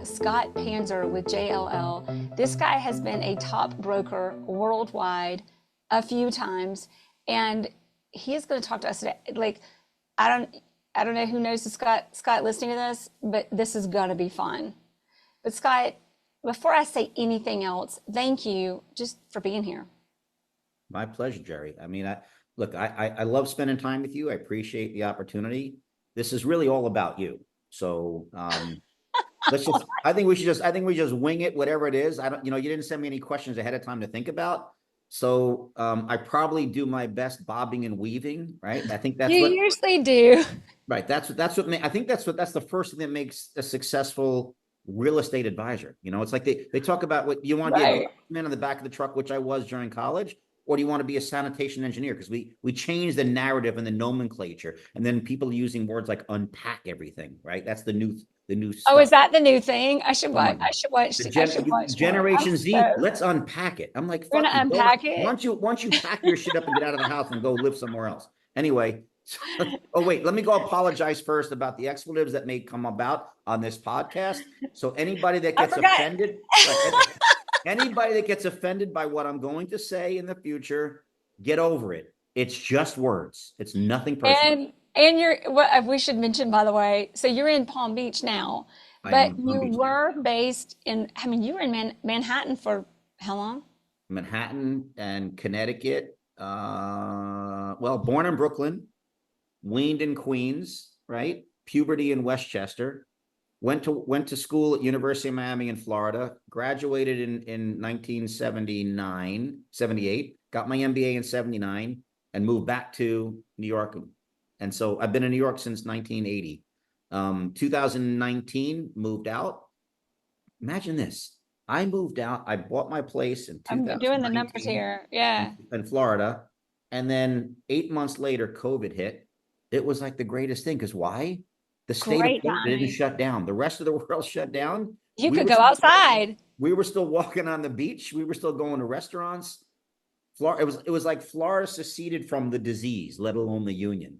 Scott Panzer with JLL. This guy has been a top broker worldwide a few times, and he is going to talk to us today. Like, I don't, I don't know who knows the Scott listening to this, but this is going to be fun. But Scott, before I say anything else, thank you just for being here. My pleasure, Jerry. I mean, I love spending time with you. I appreciate the opportunity. This is really all about you. So let's just I think we just wing it, whatever it is. I don't, you didn't send me any questions ahead of time to think about. So I probably do my best bobbing and weaving, right? I think You that's what usually do. right. I think that's the first thing that makes a successful real estate advisor. It's like they talk about what you want to be a Right. man in the back of the truck, which I was during college, or do you want to be a sanitation engineer? Because we change the narrative and the nomenclature, and then people using words like unpack everything, right? That's the new Oh, is stuff. that the new thing? I should Oh my watch. God. I should watch more. I'm Generation Z, so. let's unpack it. I'm like, We're fuck gonna you. Go unpack it. once you pack your shit up and get out of the house and go live somewhere else. Anyway, oh wait, let me go apologize first about the expletives that may come about on this podcast. So anybody that I gets forgot. offended, right, anybody that gets offended by what I'm going to say in the future, get over it. It's just words. It's nothing personal. And you're what we should mention, by the way. So you're in Palm Beach now, I am but in Palm you Beach now. were based in. I mean, you were in Manhattan for how long? Manhattan and Connecticut. Well, born in Brooklyn, weaned in Queens, right? Puberty in Westchester. Went to school at University of Miami in Florida. Graduated in 1979, 78. Got my MBA in 79 and moved back to New York. And so I've been in New York since 1980. 2019 moved out. Imagine this. I moved out. I bought my place in I'm doing the numbers 2019 here. Yeah, in Florida. And then 8 months later, COVID hit. It was like the greatest thing. Because why? The state of great Florida didn't timing. shut down. The rest of the world shut down. You We could were go still, outside. we were still walking on the beach. We were still going to restaurants. Florida, it was like Florida seceded from the disease, let alone the union,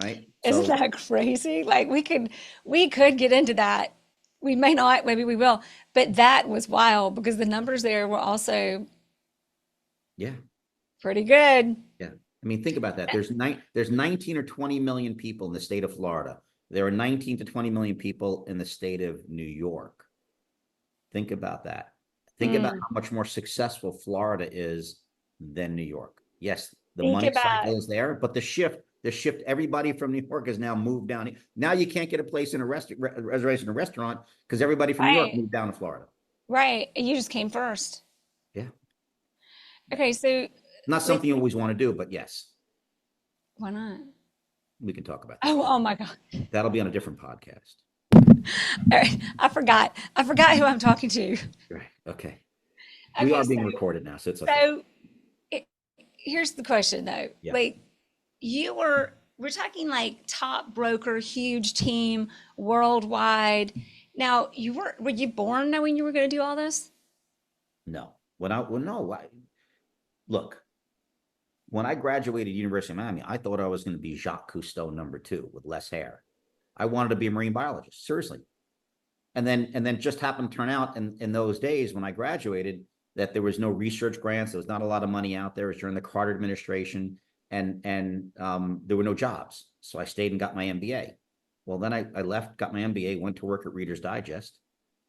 right? Isn't So that crazy? Like we could get into that. We may not, maybe we will, but that was wild because the numbers there were also yeah, pretty good. yeah. I mean, think about that. There's 19 or 20 million people in the state of Florida. There are 19 to 20 million people in the state of New York. Think about that. Think about Mm. how much more successful Florida is than New York. Yes, the Think money about cycle is there, but the shift, everybody from New York has now moved down. Now you can't get a place in a reservation in a restaurant because everybody from New York right, moved down to Florida. right. You just came first. Yeah. Okay, so Not with something you always want to do, but yes, why not? we can talk about that. Oh my God. That'll be on a different podcast. All right, I forgot. I forgot who I'm talking to. Right. Okay. We Okay, are being recorded now, so it's okay. so it, here's the question though. Yeah. Like we're talking like top broker, huge team, worldwide. Now, were you born knowing you were going to do all this? No. No. Look, when I graduated University of Miami, I thought I was going to be Jacques Cousteau #2 with less hair. I wanted to be a marine biologist, seriously. And then just happened to turn out in those days when I graduated that there was no research grants. There was not a lot of money out there. It was during the Carter administration, and there were no jobs. So I stayed and got my MBA. Well, then I left, got my MBA, went to work at Reader's Digest,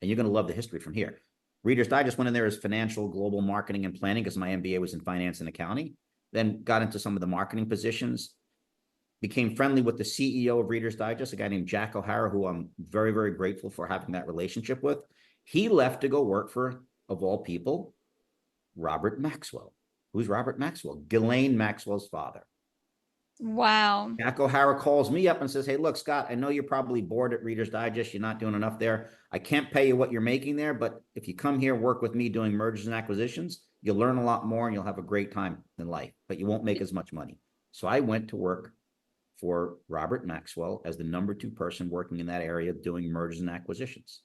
and you're going to love the history from here. Reader's Digest went in there as financial global marketing and planning because my MBA was in finance and accounting. Then got into some of the marketing positions, became friendly with the CEO of Reader's Digest, a guy named Jack O'Hara, who I'm very, very grateful for having that relationship with. He left to go work for, of all people, Robert Maxwell. Who's Robert Maxwell? Ghislaine Maxwell's father. Wow. Jack O'Hara calls me up and says, hey, look, Scott, I know you're probably bored at Reader's Digest. You're not doing enough there. I can't pay you what you're making there, but if you come here, work with me doing mergers and acquisitions, you'll learn a lot more and you'll have a great time in life, but you won't make as much money. So I went to work for Robert Maxwell as the #2 person working in that area doing mergers and acquisitions.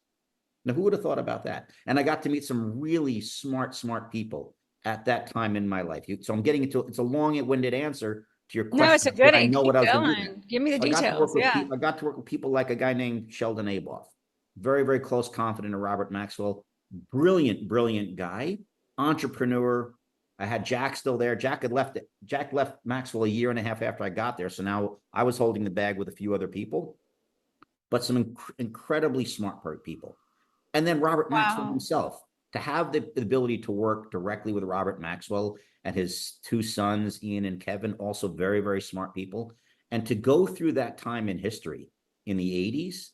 Now, who would have thought about that? And I got to meet some really smart people at that time in my life. So I'm getting into, it's a long-winded answer to your No, it's a question, good but I one. know Keep what I was going to do there. going. Give me the So I got to details. work with Yeah. people. I got to work with people like a guy named Sheldon Aboff. very, very close confidant of Robert Maxwell. Brilliant, brilliant guy, entrepreneur. I had Jack still there. Jack had left it. Jack left Maxwell a year and a half after I got there. So now I was holding the bag with a few other people, but some incredibly smart people. And then Robert Maxwell Wow. himself, to have the ability to work directly with Robert Maxwell and his two sons, Ian and Kevin, also very, very smart people. And to go through that time in history in the 80s,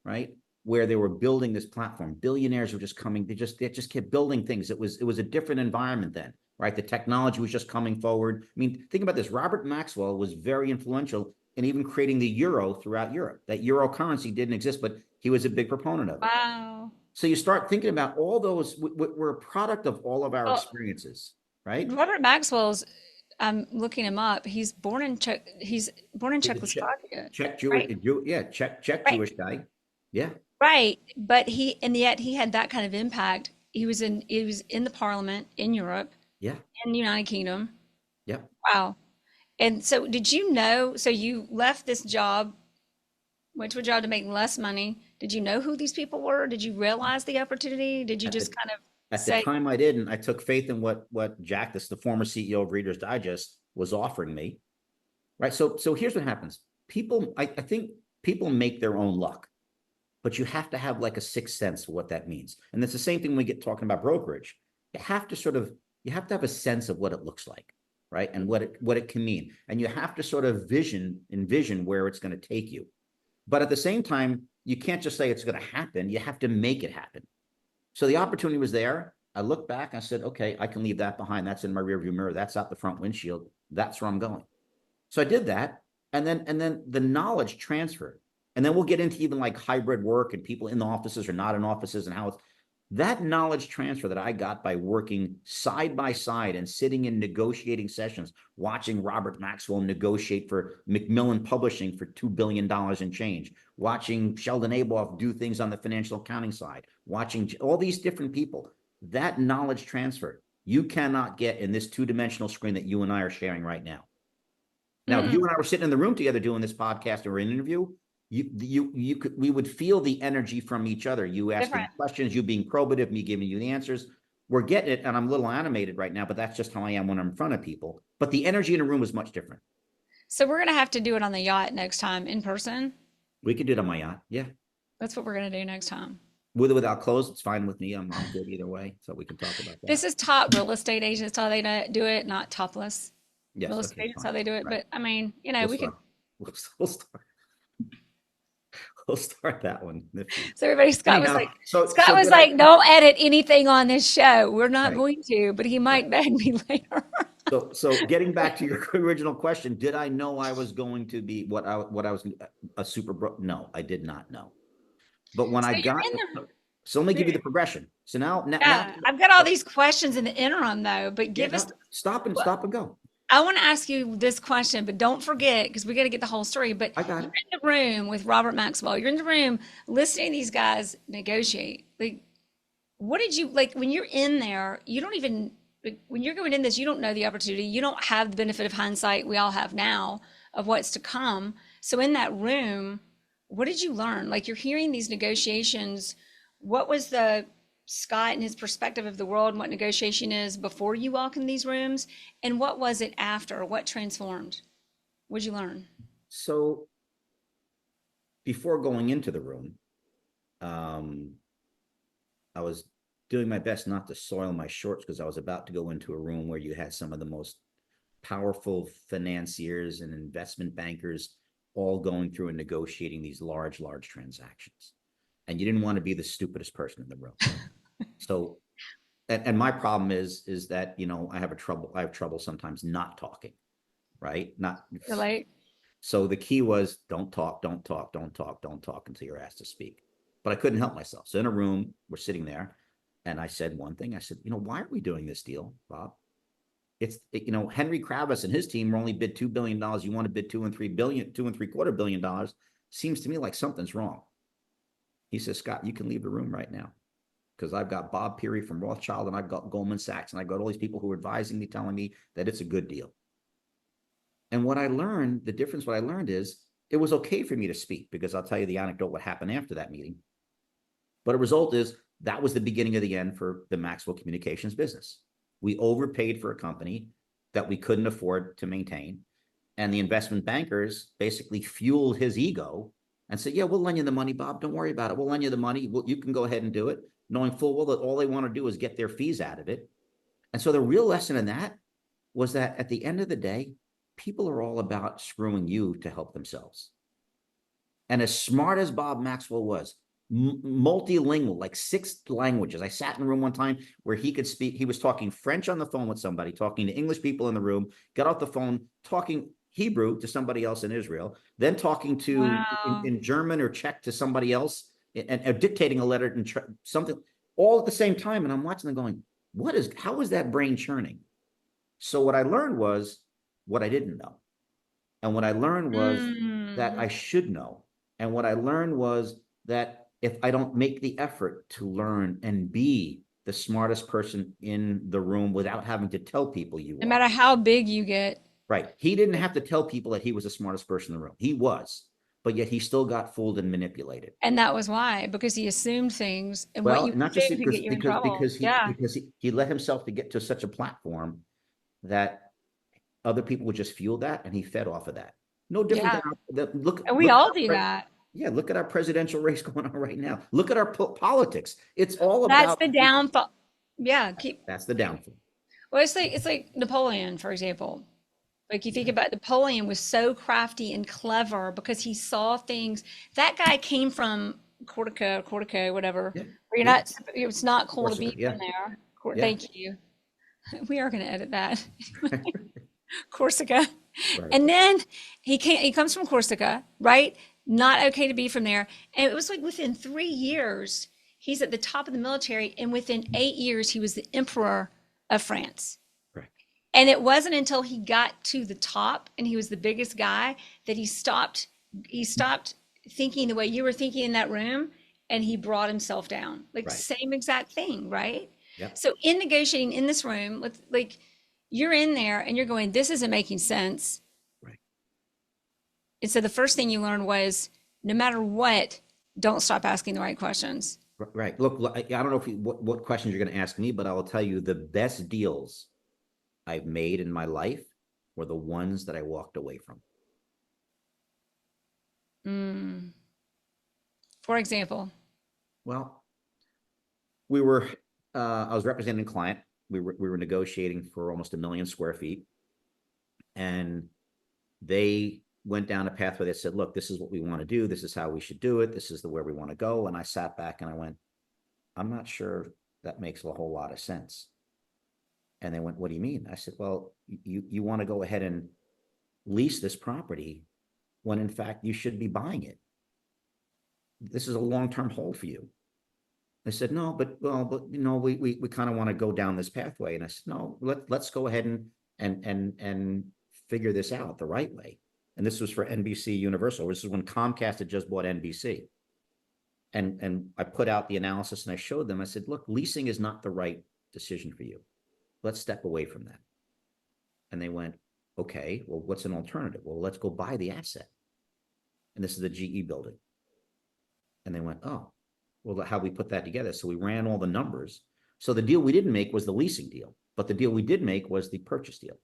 right, where they were building this platform, billionaires were just coming, they just kept building things. It was a different environment then, right? The technology was just coming forward. I mean, think about this. Robert Maxwell was very influential in even creating the euro throughout Europe. That euro currency didn't exist, but he was a big proponent of it. Wow. So you start thinking about all those, we're a product of all of our Well, experiences, right? Robert Maxwell's, I'm looking him up. He's born in He's a Czechoslovakia, Czech Jewish, right? yeah, Czech Right. Jewish guy. Yeah, Right. But and yet he had that kind of impact. He was in the parliament in Europe, yeah, in the United Kingdom. yeah. Wow. And so did you know, so you left this job, went to a job to make less money. Did you know who these people were? Did you realize the opportunity? Did you At just the kind of at the say, time I didn't. I took faith in what Jack, this the former CEO of Reader's Digest, was offering me. Right. So here's what happens. People, I think people make their own luck, but you have to have like a sixth sense of what that means. And it's the same thing when we get talking about brokerage. You have to you have to have a sense of what it looks like, right? And what it can mean. And you have to sort of envision where it's going to take you. But at the same time, you can't just say it's going to happen. You have to make it happen. So the opportunity was there. I looked back, I said, okay, I can leave that behind. That's in my rearview mirror. That's out the front windshield. That's where I'm going. So I did that. And then the knowledge transferred. And then we'll get into even like hybrid work and people in the offices or not in offices and how it's that knowledge transfer that I got by working side by side and sitting in negotiating sessions, watching Robert Maxwell negotiate for Macmillan Publishing for $2 billion in change, watching Sheldon Abuoff do things on the financial accounting side, watching all these different people, that knowledge transfer you cannot get in this two-dimensional screen that you and I are sharing right now. Now, if mm, you and I were sitting in the room together doing this podcast or an interview, we would feel the energy from each other. You asking different? questions, you being probative, me giving you the answers. We're getting it, and I'm a little animated right now, but that's just how I am when I'm in front of people. But the energy in a room is much different. So we're gonna have to do it on the yacht next time in person. We could do it on my yacht, yeah. That's what we're gonna do next time. With or without clothes, it's fine with me. I'm good either way, so we can talk about that. This is top real estate agents how they do it, not topless real Yes, estate okay, agents how fine. they do it. Right. But I mean, We'll we could. start. We'll start. We'll start that one. So everybody, Anyhow, Scott so was did I? like, don't edit anything on this show. We're not Right, going to, but he right. might beg me later. So getting back to your original question, did I know I was going to be what I was a super bro? No, I did not know. But when So I you're got, in the, so let me give you the progression. So now, yeah, I've got all these questions in the interim though, but yeah, give us, no, stop and go. I want to ask you this question, but don't forget, because we got to get the whole story. But I got you're it. in the room with Robert Maxwell. You're in the room listening to these guys negotiate. Like, what did you like when you're in there? You don't even like, when you're going in this, you don't know the opportunity. You don't have the benefit of hindsight we all have now of what's to come. So in that room, what did you learn? Like you're hearing these negotiations. What was the Scott and his perspective of the world and what negotiation is before you walk in these rooms? And what was it after? What transformed? What'd you learn? So before going into the room, um, I was doing my best not to soil my shorts because I was about to go into a room where you had some of the most powerful financiers and investment bankers all going through and negotiating these large transactions. And you didn't want to be the stupidest person in the room. So, and my problem is that, I have trouble sometimes not talking, right? Not, Relate? so the key was don't talk until you're asked to speak. But I couldn't help myself. So in a room, we're sitting there, and I said one thing. I said, why are we doing this deal, Bob? Henry Kravis and his team were only bid $2 billion. You want to bid 2.75 billion. Seems to me like something's wrong. He says, Scott, you can leave the room right now because I've got Bob Peary from Rothschild and I've got Goldman Sachs and I've got all these people who are advising me, telling me that it's a good deal. And what I learned is it was okay for me to speak because I'll tell you the anecdote what happened after that meeting. But a result is that was the beginning of the end for the Maxwell Communications business. We overpaid for a company that we couldn't afford to maintain. And the investment bankers basically fueled his ego and said, yeah, we'll lend you the money, Bob. Don't worry about it. We'll lend you the money. You can go ahead and do it, knowing full well that all they want to do is get their fees out of it. And so the real lesson in that was that at the end of the day, people are all about screwing you to help themselves. And as smart as Bob Maxwell was, multilingual, like 6 languages. I sat in a room one time where he could speak. He was talking French on the phone with somebody, talking to English people in the room, got off the phone, talking Hebrew to somebody else in Israel, then talking to Wow. in German or Czech to somebody else, and dictating a letter and something all at the same time. And I'm watching them going, how is that brain churning? So what I learned was what I didn't know. And what I learned was that I should know. And what I learned was that if I don't make the effort to learn and be the smartest person in the room without having to tell people you No are. matter how big you get. Right. He didn't have to tell people that he was the smartest person in the room. He was, but yet he still got fooled and manipulated. And that was why, because he assumed things, and what Well, you not just assume could get you in trouble. Yeah. because he let himself to get to such a platform that other people would just fuel that, and he fed off of that. No different Yeah. than And we all do that. yeah, look at our presidential race going on right now. Look at our politics. It's all That's about the downfall. Yeah. that's the downfall. Well, it's like Napoleon, for example. Like you think about Napoleon was so crafty and clever because he saw things. That guy came from Corsica, whatever. Yeah, Where you're yeah, not, it's not cool to Corsica. be Yeah, from there. yeah. Thank you. We are going to edit that. Corsica. Right, And then he comes from Corsica, right? Not okay to be from there. And it was like within 3 years, he's at the top of the military. And within 8 years, he was the emperor of France. right, And it wasn't until he got to the top and he was the biggest guy that he stopped thinking the way you were thinking in that room, and he brought himself down. Like right. same exact thing, right? Yep, So in negotiating in this room, like you're in there and you're going, this isn't making sense. right. And so the first thing you learned was no matter what, don't stop asking the right questions. Right. Look, I don't know what questions you're going to ask me, but I will tell you the best deals I've made in my life were the ones that I walked away from. Mm. For example, Well, I was representing a client. We were negotiating for almost 1 million square feet, and they went down a pathway that said, look, this is what we want to do. This is how we should do it. This is where we want to go. And I sat back and I went, I'm not sure that makes a whole lot of sense. And they went, what do you mean? I said, well, you want to go ahead and lease this property when in fact you should be buying it. This is a long-term hold for you. They said, no, but we kind of want to go down this pathway. And I said, no, let's go ahead and figure this out the right way. And this was for NBC Universal. This is when Comcast had just bought NBC. And I put out the analysis and I showed them, I said, look, leasing is not the right decision for you. Let's step away from that. And they went, okay, well, what's an alternative? Well, let's go buy the asset. And this is the GE building. And they went, oh, well, how we put that together? So we ran all the numbers. So the deal we didn't make was the leasing deal, but the deal we did make was the purchase deal.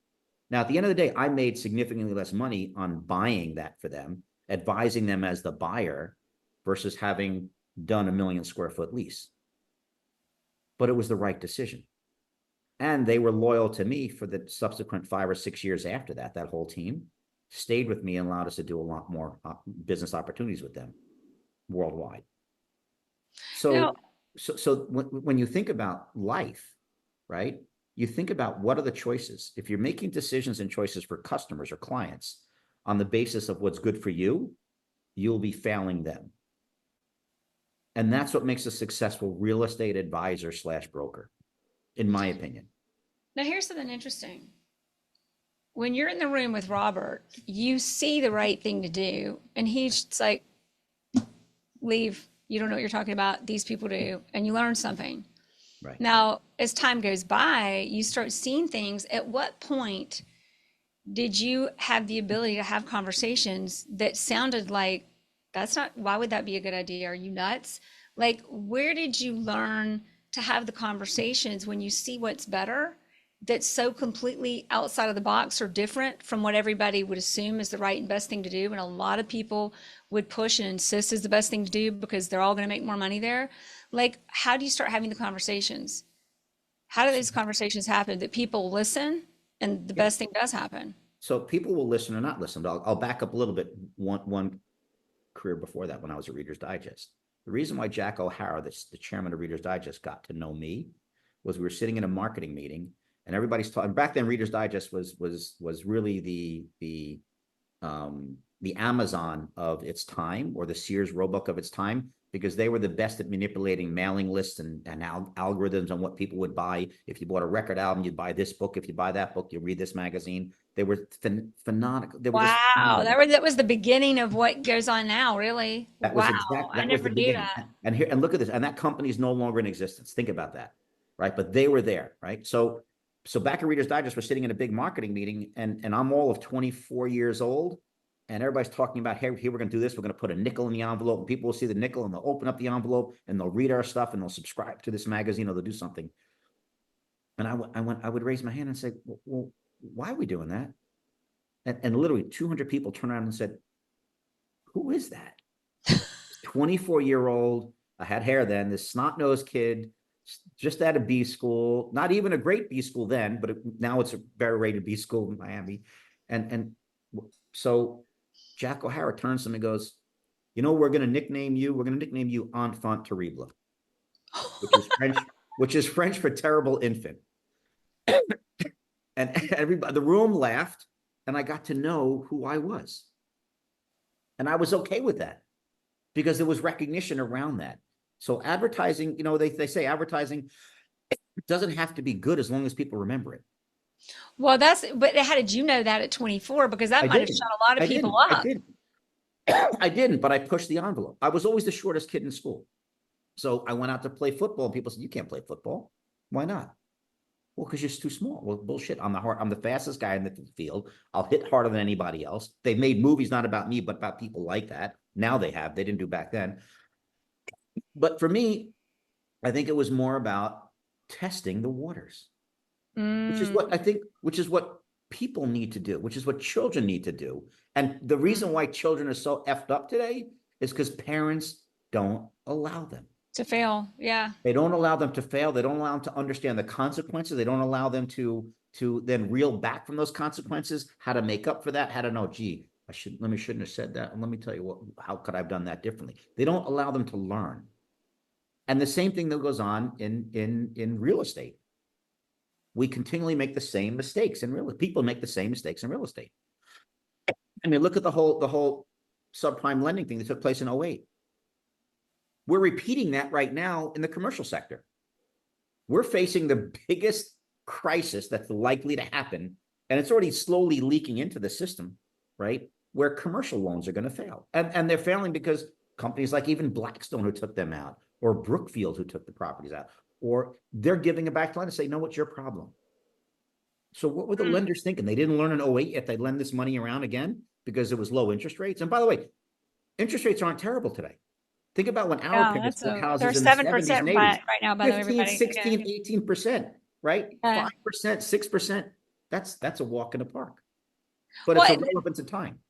Now, at the end of the day, I made significantly less money on buying that for them, advising them as the buyer versus having done 1 million square foot lease. But it was the right decision. And they were loyal to me for the subsequent 5 or 6 years after that. That whole team stayed with me and allowed us to do a lot more business opportunities with them worldwide. now, So when you think about life, right, you think about what are the choices. If you're making decisions and choices for customers or clients on the basis of what's good for you, you'll be failing them. And that's what makes a successful real estate advisor / broker, in my opinion. now here's something interesting. When you're in the room with Robert, you see the right thing to do, and he's just like, leave. You don't know what you're talking about. These people do. And you learn something. Right. Now, as time goes by, you start seeing things. At what point did you have the ability to have conversations that sounded like, that's not, why would that be a good idea? Are you nuts? Like, where did you learn to have the conversations when you see what's better that's so completely outside of the box or different from what everybody would assume is the right and best thing to do? And a lot of people would push and insist is the best thing to do because they're all going to make more money there. Like, how do you start having the conversations? How do these conversations happen that people listen and the Yeah. best thing does happen? So people will listen or not listen, but I'll back up a little bit. One career before that, when I was at Reader's Digest, the reason why Jack O'Hara, the chairman of Reader's Digest, got to know me was we were sitting in a marketing meeting and everybody's talking. Back then, Reader's Digest was really the Amazon of its time, or the Sears Roebuck of its time, because they were the best at manipulating mailing lists and algorithms on what people would buy. If you bought a record album, you'd buy this book. If you buy that book, you read this magazine. They were phenomenal. They were just Wow, phenomenal. that was the beginning of what goes on now, really. That was Wow, exact. I That was never the knew beginning. that. And here, and look at this. And that company is no longer in existence. Think about that, right? But they were there, right? So back at Reader's Digest, we're sitting in a big marketing meeting, and I'm all of 24 years old, and everybody's talking about, hey, here we're going to do this. We're going to put a nickel in the envelope, and people will see the nickel, and they'll open up the envelope, and they'll read our stuff, and they'll subscribe to this magazine, or they'll do something. And I would raise my hand and say, well, why are we doing that? And literally 200 people turned around and said, who is that? 24-year-old. I had hair then. This snot-nosed kid, just out of B school, not even a great B school then, but now it's a better rated B school in Miami. And so Jack O'Hara turns to me and goes, we're going to nickname you. We're going to nickname you Enfant Terrible, which is French, for terrible infant. And everybody, the room laughed, and I got to know who I was. And I was okay with that, because there was recognition around that. So advertising, they say advertising doesn't have to be good as long as people remember it. Well, but how did you know that at 24? Because that I might have shut didn't. a lot of I people didn't. I up. didn't. I didn't, but I pushed the envelope. I was always the shortest kid in school. So I went out to play football, and people said, you can't play football. Why not? Well, because you're too small. Well, bullshit. I'm the fastest guy in the field. I'll hit harder than anybody else. They made movies not about me, but about people like that. Now they have. They didn't do back then. But for me, I think it was more about testing the waters, which is Mm, what I think, which is what people need to do, which is what children need to do. And the reason mm. why children are so effed up today is because parents don't allow them. To fail. Yeah. They don't allow them to fail. They don't allow them to understand the consequences. They don't allow them to then reel back from those consequences, how to make up for that, how to know, gee, shouldn't have said that. And let me tell you how could I have done that differently? They don't allow them to learn. And the same thing that goes on in real estate. We continually make the same mistakes in real estate. People make the same mistakes in real estate. I mean, look at the whole subprime lending thing that took place in 08. We're repeating that right now in the commercial sector. We're facing the biggest crisis that's likely to happen, and it's already slowly leaking into the system, right? Where commercial loans are going to fail. And they're failing because companies like even Blackstone, who took them out, or Brookfield, who took the properties out, or they're giving it back to lenders and say, no, what's your problem? So what were the Mm. lenders thinking? They didn't learn in 08 yet they'd lend this money around again because it was low interest rates. And by the way, interest rates aren't terrible today. Think about when our Yeah, parents bought they're houses in the 70s 7% and 80s. right now, by the way, 15, everybody. 16, 18%, right? Yeah. 5%, 6%. That's a walk in the park. But it's Well, a relevance of time.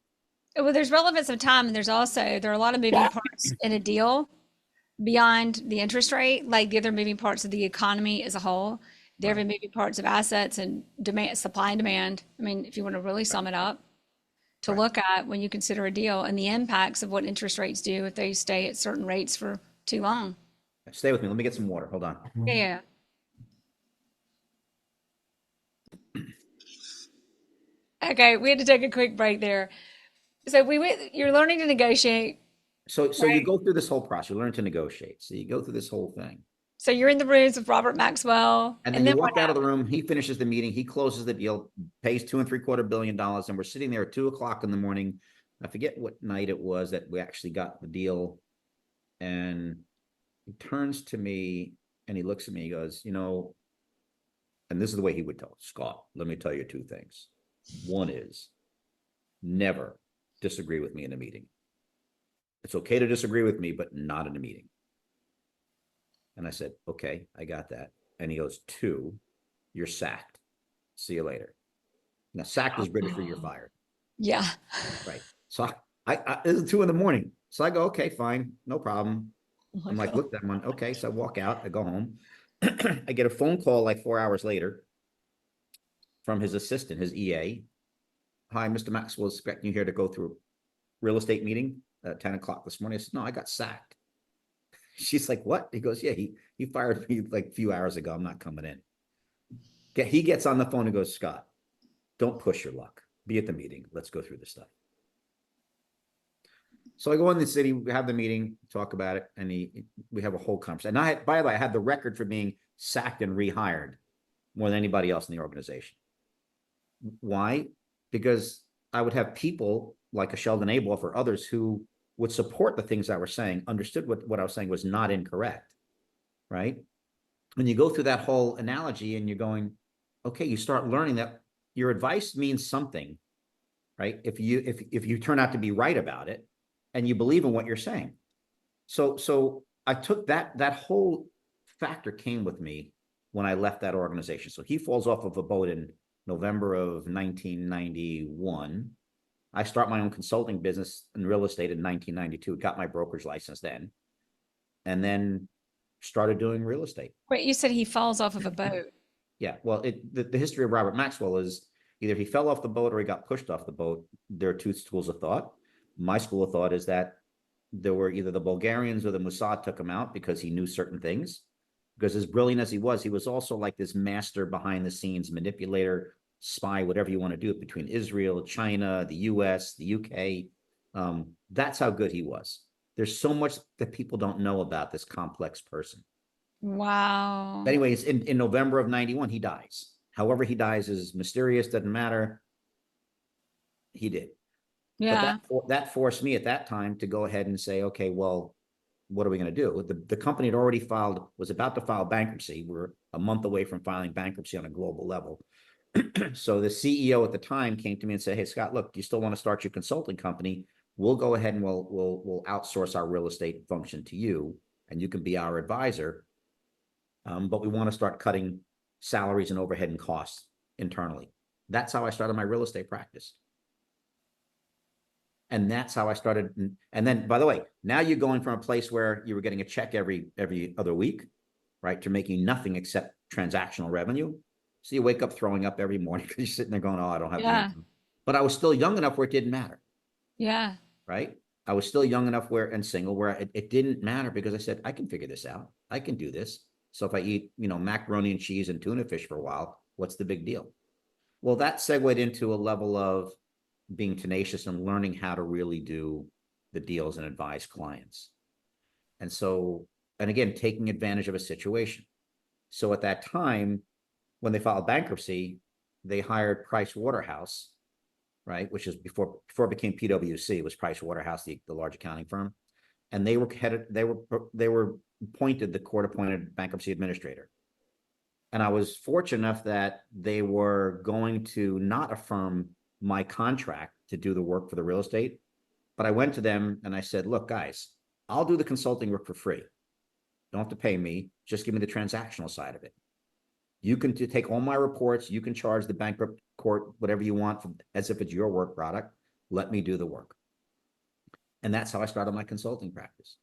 well, there's relevance of time, and there are a lot of moving parts in a deal beyond the interest rate, like the other moving parts of the economy as a whole. There are Right. moving parts of assets and demand, supply and demand. I mean, if you want to really Right. sum it up, to Right. look at when you consider a deal and the impacts of what interest rates do if they stay at certain rates for too long. Stay with me. Let me get some water. Hold on. Yeah, yeah. Okay, we had to take a quick break there. So you're learning to negotiate, So you right? go through this whole process. You learn to negotiate. So you go through this whole thing. So you're in the rooms with Robert Maxwell, And then and you then what walk out of the happened? room. He finishes the meeting. He closes the deal, pays $2.75 billion, and we're sitting there at 2 o'clock in the morning. I forget what night it was that we actually got the deal. And he turns to me and he looks at me. He goes, and this is the way he would tell Scott. Let me tell you two things. One is never disagree with me in a meeting. It's okay to disagree with me, but not in a meeting. And I said, okay, I got that. And he goes, two, you're sacked. See you later. Now, sacked is British for you're fired. Yeah. Right. So this is 2 a.m. So I go, okay, fine, no problem. Oh my I'm like, God. look, that one. Okay. So I walk out, I go home. I get a phone call like 4 hours later from his assistant, his EA. Hi, Mr. Maxwell is expecting you here to go through a real estate meeting at 10 o'clock this morning. I said, no, I got sacked. She's like, what? He goes, yeah, he fired me like a few hours ago. I'm not coming in. He gets on the phone and goes, Scott, don't push your luck. Be at the meeting. Let's go through this stuff. So I go in the city, we have the meeting, talk about it, and we have a whole conversation. And by the way, I had the record for being sacked and rehired more than anybody else in the organization. Why? Because I would have people like a Sheldon Abel or others who would support the things I was saying, understood what I was saying was not incorrect, right? When you go through that whole analogy and you're going, okay, you start learning that your advice means something, right? If you turn out to be right about it and you believe in what you're saying. So I took that whole factor came with me when I left that organization. So he falls off of a boat in November of 1991. I start my own consulting business in real estate in 1992. Got my brokerage license then, and then started doing real estate. Wait, you said he falls off of a boat. Yeah, well, the history of Robert Maxwell is either he fell off the boat or he got pushed off the boat. There are two schools of thought. My school of thought is that there were either the Bulgarians or the Mossad took him out because he knew certain things. Because as brilliant as he was also like this master behind the scenes manipulator, spy, whatever you want to do between Israel, China, the US, the UK. That's how good he was. There's so much that people don't know about this complex person. Wow. Anyways, in November of 91, he dies. However, he dies is mysterious, doesn't matter. He did. But Yeah. that forced me at that time to go ahead and say, okay, well, what are we going to do? The company had already was about to file bankruptcy. We're a month away from filing bankruptcy on a global level. So the CEO at the time came to me and said, hey, Scott, look, you still want to start your consulting company? We'll go ahead and we'll outsource our real estate function to you, and you can be our advisor. But we want to start cutting salaries and overhead and costs internally. That's how I started my real estate practice. And that's how I started. And then, by the way, now you're going from a place where you were getting a check every other week, right, to making nothing except transactional revenue. So you wake up throwing up every morning because you're sitting there going, oh, I don't have the income. But I was still young enough where it didn't matter. Yeah. Right. I was still young enough and single where it didn't matter because I said, I can figure this out. I can do this. So if I eat, macaroni and cheese and tuna fish for a while, what's the big deal? Well, that segued into a level of being tenacious and learning how to really do the deals and advise clients. And so, and again, taking advantage of a situation. So at that time, when they filed bankruptcy, they hired Price Waterhouse, right? Which is before it became PwC, it was Price Waterhouse, the large accounting firm. And they were appointed the court appointed bankruptcy administrator. And I was fortunate enough that they were going to not affirm my contract to do the work for the real estate. But I went to them and I said, look, guys, I'll do the consulting work for free. Don't have to pay me. Just give me the transactional side of it. You can take all my reports. You can charge the bankrupt court whatever you want as if it's your work product. Let me do the work. And that's how I started my consulting practice.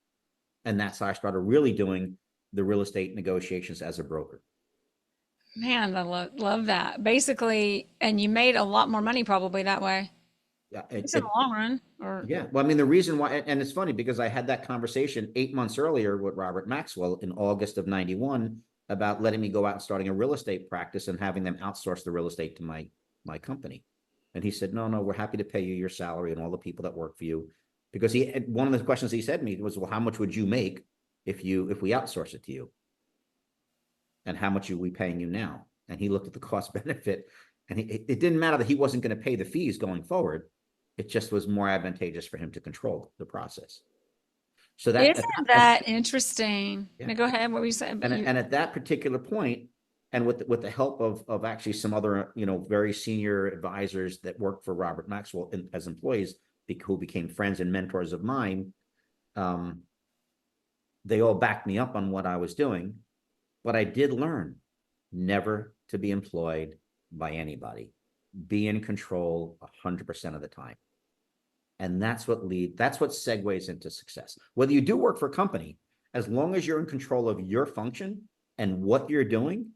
And that's how I started really doing the real estate negotiations as a broker. Man, I love that. Basically, and you made a lot more money probably that way. Yeah, It's in the long run. Or yeah. Well, I mean, the reason why, and it's funny because I had that conversation 8 months earlier with Robert Maxwell in August of 91 about letting me go out and starting a real estate practice and having them outsource the real estate to my company. And he said, no, we're happy to pay you your salary and all the people that work for you. Because one of the questions he said to me was, well, how much would you make if we outsource it to you? And how much are we paying you now? And he looked at the cost benefit, and it didn't matter that he wasn't going to pay the fees going forward. It just was more advantageous for him to control the process. So isn't that interesting? Yeah. Now go ahead. What were you saying? And at that particular point, and with the help of actually some other very senior advisors that worked for Robert Maxwell as employees who became friends and mentors of mine, They all backed me up on what I was doing, but I did learn never to be employed by anybody. Be in control 100% of the time. And that's what segues into success. Whether you do work for a company, as long as you're in control of your function and what you're doing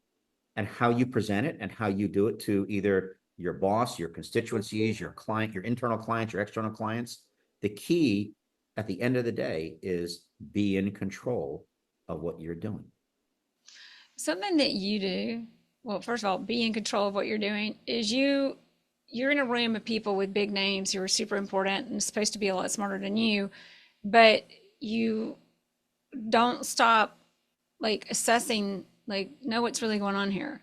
and how you present it and how you do it to either your boss, your constituencies, your client, your internal clients, your external clients, the key at the end of the day is be in control of what you're doing. Something that you do, well, first of all, be in control of what you're doing, is you're in a room of people with big names who are super important and supposed to be a lot smarter than you, but you don't stop like assessing, like, know what's really going on here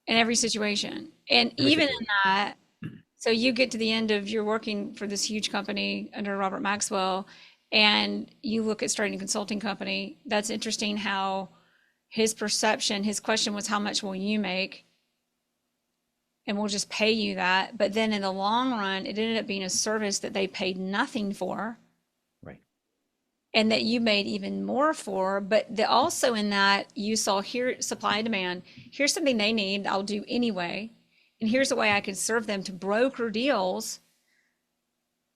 in every situation. And Every even in situation. that, so you get to the end of you're working for this huge company under Robert Maxwell, and you look at starting a consulting company. That's interesting how his perception, his question was, how much will you make? And we'll just pay you that. But then in the long run, it ended up being a service that they paid nothing for Right. and that you made even more for. But also in that, you saw here supply and demand. Here's something they need, I'll do anyway. And here's a way I can serve them to broker deals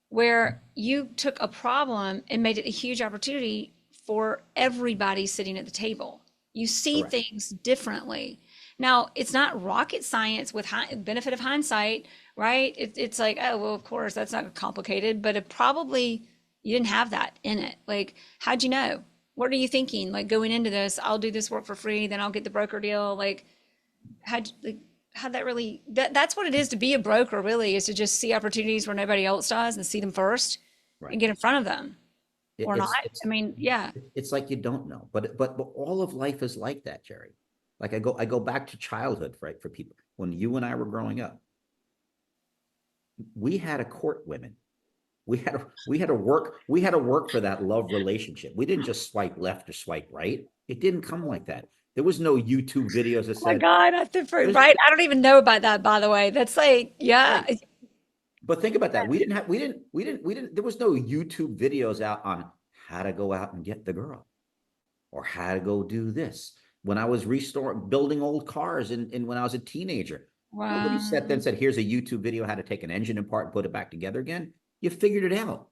where you took a problem and made it a huge opportunity for everybody sitting at the table. You see Correct. things differently. Now, it's not rocket science with benefit of hindsight, right? It's like, oh, well, of course, that's not complicated, but it probably, you didn't have that in it. Like, how'd you know? What are you thinking? Like, going into this, I'll do this work for free, then I'll get the broker deal. Like, how'd that really, that's what it is to be a broker, really, is to just see opportunities where nobody else does and see them first Right. and get in front of them It, or not. it's I mean, yeah. it's like you don't know, but all of life is like that, Jerry. Like I go back to childhood, right? For people, when you and I were growing up, we had to court women. We had to work for that love relationship. We didn't just swipe left or swipe right. It didn't come like that. There was no YouTube videos that Oh my said God, I think there's right. I don't even know about that, by the way. That's like, yeah. right. But think about that. We didn't. There was no YouTube videos out on how to go out and get the girl or how to go do this. When I was building old cars and when I was a teenager, nobody sat there Wow. and said, here's a YouTube video how to take an engine apart and put it back together again. You figured it out.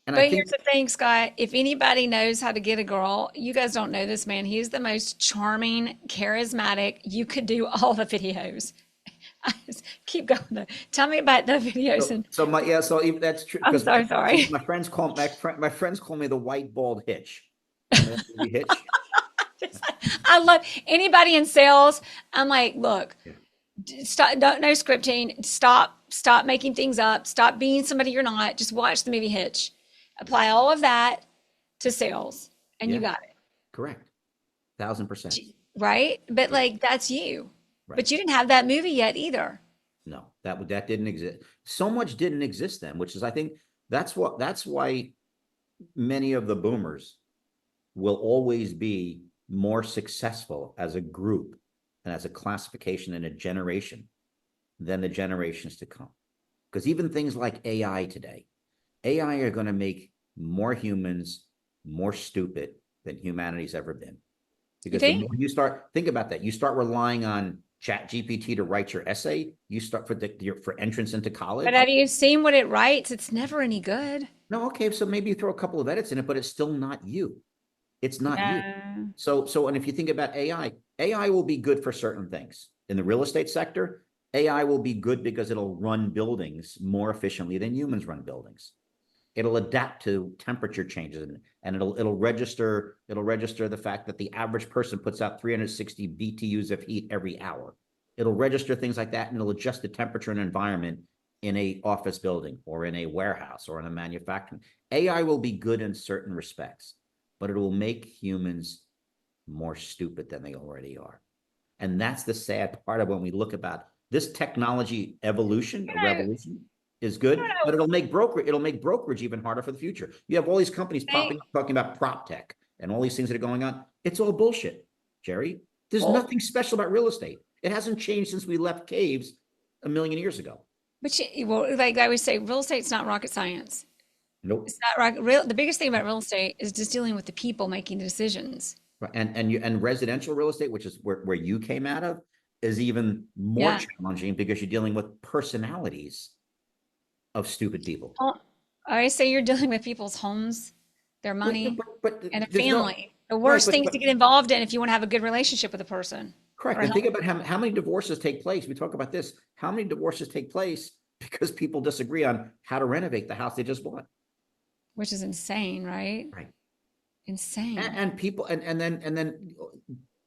And I But think here's the thing, Scott. If anybody knows how to get a girl, you guys don't know this man. He's the most charming, charismatic. You could do all the videos. I just keep going though. Tell me about the videos so. and So my yeah. So even, that's true I'm because so sorry. my friends call me the white bald hitch. Remember that movie Hitch? I love anybody in sales. I'm like, look, Yeah. stop, no scripting. Stop making things up. Stop being somebody you're not. Just watch the movie Hitch. Apply all of that to sales, and you Yeah. got Correct. 1,000%. it, right? But Yeah. like, that's you. Right. But you didn't have that movie yet either. No, that didn't exist. So much didn't exist then, which is I think that's why many of the boomers will always be more successful as a group and as a classification in a generation than the generations to come. Because even things like AI today, AI are going to make more humans more stupid than humanity's ever been. You Because the think? more you start, think about that, you start relying on Chat GPT to write your essay, you start for entrance into But college. have you seen what it writes? It's never any good. No, okay, so maybe you throw a couple of edits in it, but it's still not you. It's not you. No. And if you think about AI, AI will be good for certain things. In the real estate sector, AI will be good because it'll run buildings more efficiently than humans run buildings. It'll adapt to temperature changes and it'll register the fact that the average person puts out 360 BTUs of heat every hour. It'll register things like that and it'll adjust the temperature and environment in a office building or in a warehouse or in a manufacturing. AI will be good in certain respects, but it will make humans more stupid than they already are. And that's the sad part of when we look about this technology evolution or You know, revolution is I good, don't but know. it'll make brokerage even harder for the future. You have all these companies Think, popping up talking about prop tech and all these things that are going on. It's all bullshit, Jerry. There's well, nothing special about real estate. It hasn't changed since we left caves a million years ago. but well, like I always say, real estate's not rocket science. Nope. It's not right. The biggest thing about real estate is just dealing with the people making the decisions. Right. And residential real estate, which is where you came out of, is even more Yeah. challenging because you're dealing with personalities of stupid people. Well, I say you're dealing with people's homes, their money, But and their there's no family. The right, worst things to get involved in if you want to have a good relationship with a person or correct. a And think healthy, about how many divorces take place. We talk about this. How many divorces take place because people disagree on how to renovate the house they just bought? which is insane, right? Right. Insane. And people and then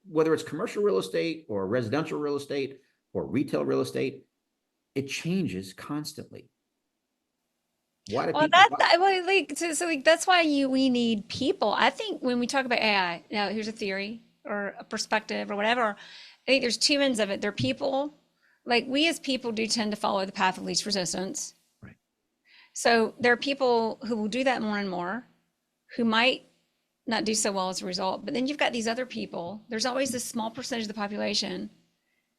whether it's commercial real estate or residential real estate or retail real estate, it changes constantly. Why do Well, people why, well, like, so like that's why we need people. I think when we talk about AI, now here's a theory or a perspective or whatever. I think there's two ends of it. There are people, like we as people do tend to follow the path of least resistance. right. So there are people who will do that more and more, who might not do so well as a result. But then you've got these other people. There's always this small percentage of the population.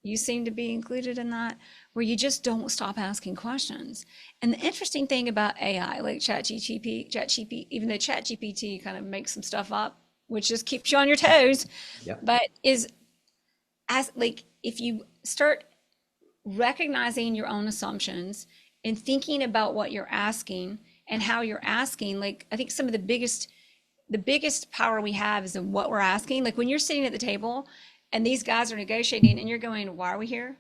You seem to be included in that, where you just don't stop asking questions. And the interesting thing about AI, like ChatGPT, even though ChatGPT kind of makes some stuff up, which just keeps you on your toes, Yep. but is as like if you start recognizing your own assumptions and thinking about what you're asking and how you're asking, like I think some of the biggest power we have is in what we're asking. Like when you're sitting at the table and these guys are negotiating and you're going, why are we here?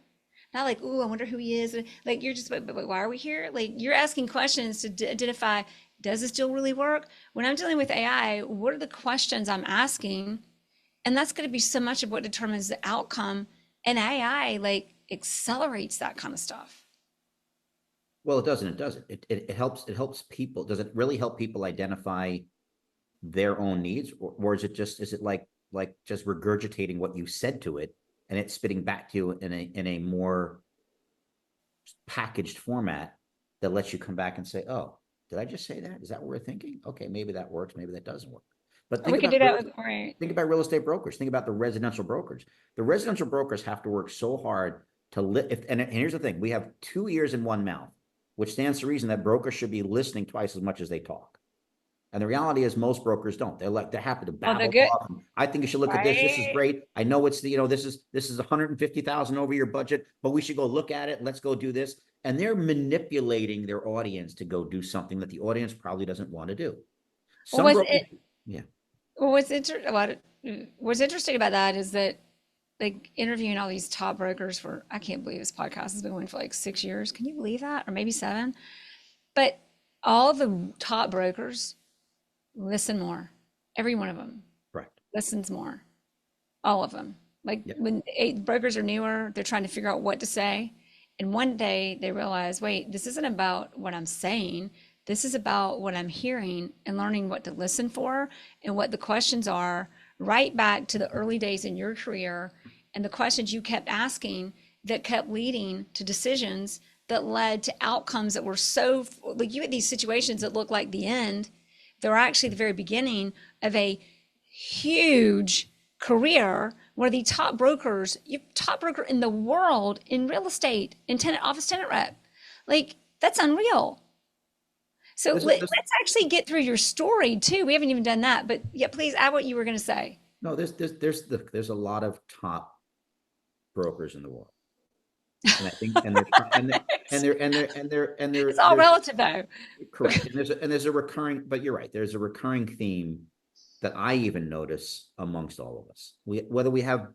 Not like, ooh, I wonder who he is. Like you're just, but why are we here? Like you're asking questions to identify, does this deal really work? When I'm dealing with AI, what are the questions I'm asking? And that's going to be so much of what determines the outcome. And AI like accelerates that kind of stuff. Well, it doesn't. It doesn't. It helps. It helps people. Does it really help people identify their own needs, or is it like just regurgitating what you said to it and it's spitting back to you in a more packaged format that lets you come back and say, oh, did I just say that? Is that what we're thinking? Okay, maybe that works. Maybe that doesn't work. But Or we could do that with, right. think about real estate brokers. Think about the residential brokers. The residential brokers have to work so hard to and here's the thing: we have two ears and one mouth, which stands to reason that brokers should be listening twice as much as they talk. And the reality is most brokers don't. They're happy to Well, the babble good, off. I think you should look at this. This is right? great. I know it's this is 150,000 over your budget, but we should go look at it. Let's go do this. And they're manipulating their audience to go do something that the audience probably doesn't want to do. Well, Some brokers, yeah. well, what's interesting about that is that like interviewing all these top brokers for, I can't believe this podcast has been going for like 6 years. Can you believe that? Or maybe 7. But all the top brokers listen more. Every one of them Correct. listens more. All of them. Like Yep. when brokers are newer, they're trying to figure out what to say. And one day they realize, wait, this isn't about what I'm saying. This is about what I'm hearing and learning what to listen for and what the questions are, right back to the early days in your career and the questions you kept asking that kept leading to decisions that led to outcomes that were so, like you had these situations that look like the end. They're actually the very beginning of a huge career where the top brokers, you top broker in the world in real estate, in tenant office tenant rep, like that's unreal. So This is let's this actually get through your story too. We haven't even done that, but yeah, please add what you were going to say. no, there's a lot of top brokers in the world. And I think and they're It's all there's relative though. correct. And there's a recurring, but you're right. There's a recurring theme that I even notice amongst all of us. Whether we have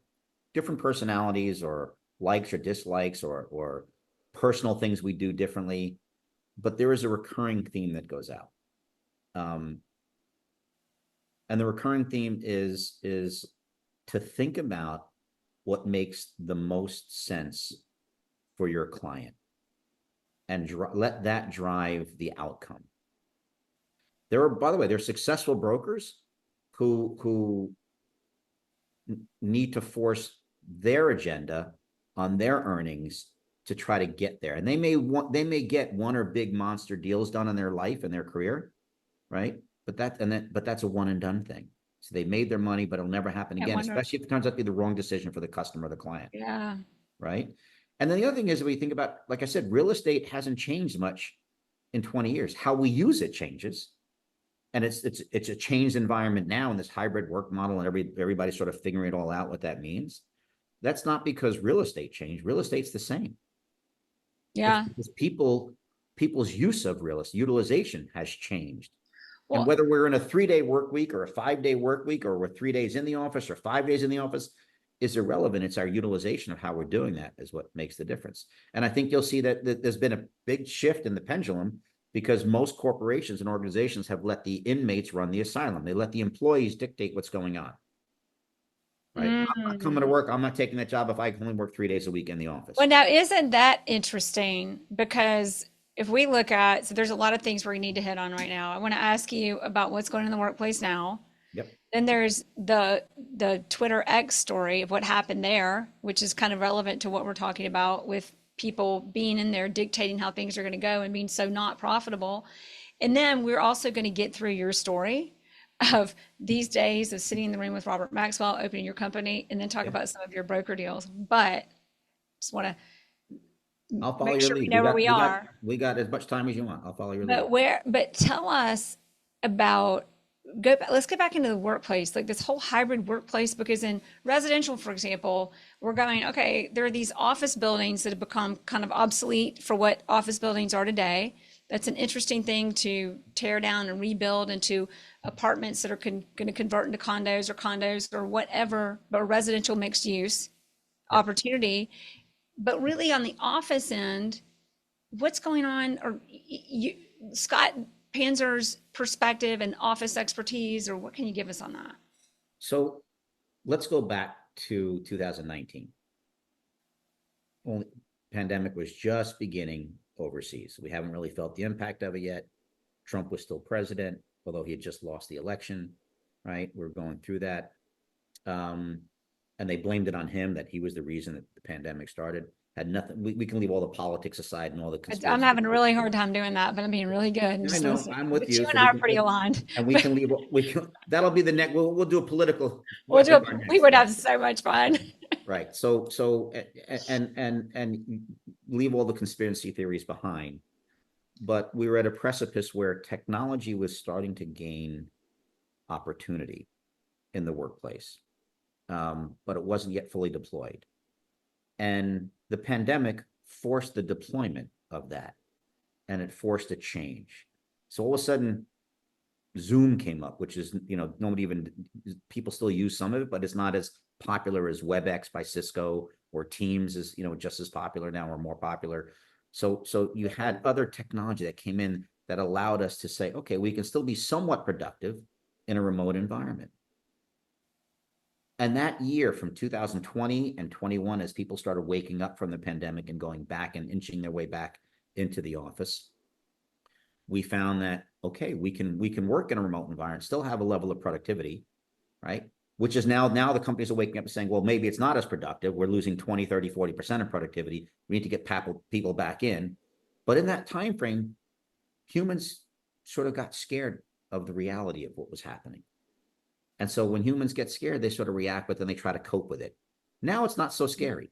different personalities or likes or dislikes or personal things we do differently, but there is a recurring theme that goes out. Um, and the recurring theme is to think about what makes the most sense for your client and let that drive the outcome. There are, by the way, there's successful brokers who need to force their agenda on their earnings to try to get there. And they may get one or big monster deals done in their life and their career, right? But that's a one and done thing. So they made their money, but it'll never happen I again, wonder. especially if it turns out to be the wrong decision for the customer or the client, Yeah. right? And then the other thing is, when you think about, like I said, real estate hasn't changed much in 20 years. How we use it changes. And it's a changed environment now in this hybrid work model, and everybody's sort of figuring it all out what that means. That's not because real estate changed. Real estate's the same. It's Yeah. because people's use of real estate utilization has changed. And Well, whether we're in a 3-day work week or a 5-day work week, or we're 3 days in the office or 5 days in the office, is irrelevant. It's our utilization of how we're doing that is what makes the difference. And I think you'll see that there's been a big shift in the pendulum, because most corporations and organizations have let the inmates run the asylum. They let the employees dictate what's going on. Right? I'm not coming to work. I'm not taking that job if I can only work 3 days a week in the office. well, now isn't that interesting? Because if we look at, so there's a lot of things we need to hit on right now. I want to ask you about what's going on in the workplace now. Yep. Then there's the Twitter X story of what happened there, which is kind of relevant to what we're talking about with people being in there dictating how things are going to go and being so not profitable. And then we're also going to get through your story of these days of sitting in the room with Robert Maxwell, opening your company, and then talk about some of your broker deals. But just want to I'll follow make your sure we lead. know where we are. We got as much time as you want. I'll follow your lead. But tell us about let's get back into the workplace, like this whole hybrid workplace, because in residential, for example, we're going, okay, there are these office buildings that have become kind of obsolete for what office buildings are today. That's an interesting thing to tear down and rebuild into apartments that are going to convert into condos or whatever, but residential mixed use opportunity. But really on the office end, what's going on, or Scott Panzer's perspective and office expertise, or what can you give us on that? So let's go back to 2019. Only pandemic was just beginning overseas. We haven't really felt the impact of it yet. Trump was still president, although he had just lost the election, right? We're going through that. And they blamed it on him, that he was the reason that the pandemic started. Had nothing. We can leave all the politics aside and all the conspiracy. I'm having a really hard time doing that, but I'm being really good. I know, I'm with you. You and I are pretty aligned. And we can leave. That'll be the next. We'll do a political. We would have so much fun. Right. So and leave all the conspiracy theories behind. But we were at a precipice where technology was starting to gain opportunity in the workplace, but it wasn't yet fully deployed. And the pandemic forced the deployment of that, and it forced a change. So all of a sudden, Zoom came up, which is, people still use some of it, but it's not as popular as WebEx by Cisco, or Teams is, just as popular now or more popular. So you had other technology that came in that allowed us to say, okay, we can still be somewhat productive in a remote environment. And that year, from 2020 and 21, as people started waking up from the pandemic and going back and inching their way back into the office, we found that, okay, we can work in a remote environment, still have a level of productivity, right? Which is now the companies are waking up and saying, well, maybe it's not as productive. We're losing 20, 30, 40% of productivity. We need to get people back in. But in that time frame, humans sort of got scared of the reality of what was happening. And so when humans get scared, they sort of react, but then they try to cope with it. Now it's not so scary.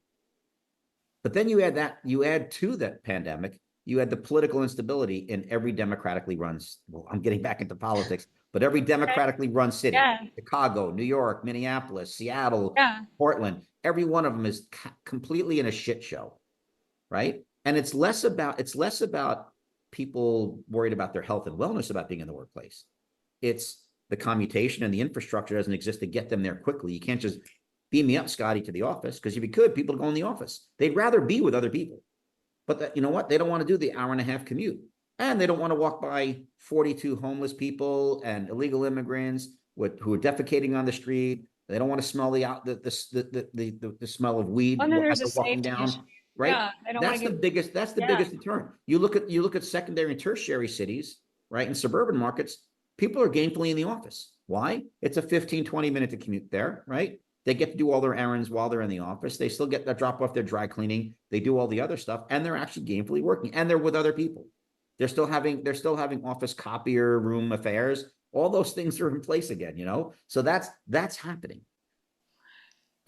But then you add to that pandemic, you had the political instability in every democratically run, well, I'm getting back into politics, but every democratically run city, Chicago, New York, Minneapolis, Seattle, Portland, every one of them is completely in a shit show, right? And it's less about people worried about their health and wellness about being in the workplace. It's the commutation and the infrastructure doesn't exist to get them there quickly. You can't just beam me up, Scotty, to the office, because if you could, people go in the office. They'd rather be with other people. But you know what? They don't want to do the hour-and-a-half commute. And they don't want to walk by 42 homeless people and illegal immigrants who are defecating on the street. They don't want to smell the smell of weed as they're walking down. Right? Yeah, That's the biggest deterrent. You look at secondary and tertiary cities, right? In suburban markets, people are gainfully in the office. Why? It's a 15, 20-minute commute there, right? They get to do all their errands while they're in the office. They still get to drop off their dry cleaning. They do all the other stuff, and they're actually gainfully working, and they're with other people. They're still having office copier room affairs. All those things are in place again, So that's happening.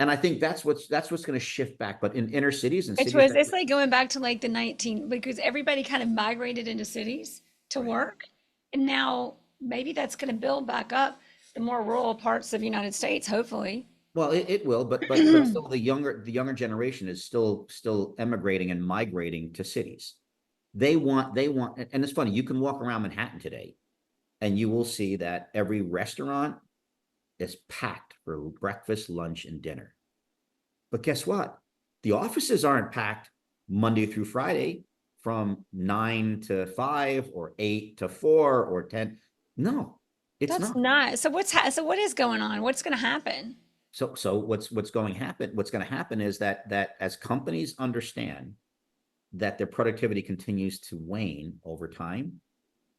And I think that's what's going to shift back. But in inner cities and Which cities was, that, it's like going back to like the 19, because everybody kind of migrated into cities to right. work. And now maybe that's going to build back up the more rural parts of the United States, hopefully. Well, it will, but still the younger generation is still emigrating and migrating to cities. They want, and it's funny. You can walk around Manhattan today, and you will see that every restaurant is packed for breakfast, lunch, and dinner. But guess what? The offices aren't packed Monday through Friday from 9 to 5 or 8 to 4 or 10. No, it's That's not. not. So so what is going on? What's going to happen? So what's going to happen is that as companies understand that their productivity continues to wane over time,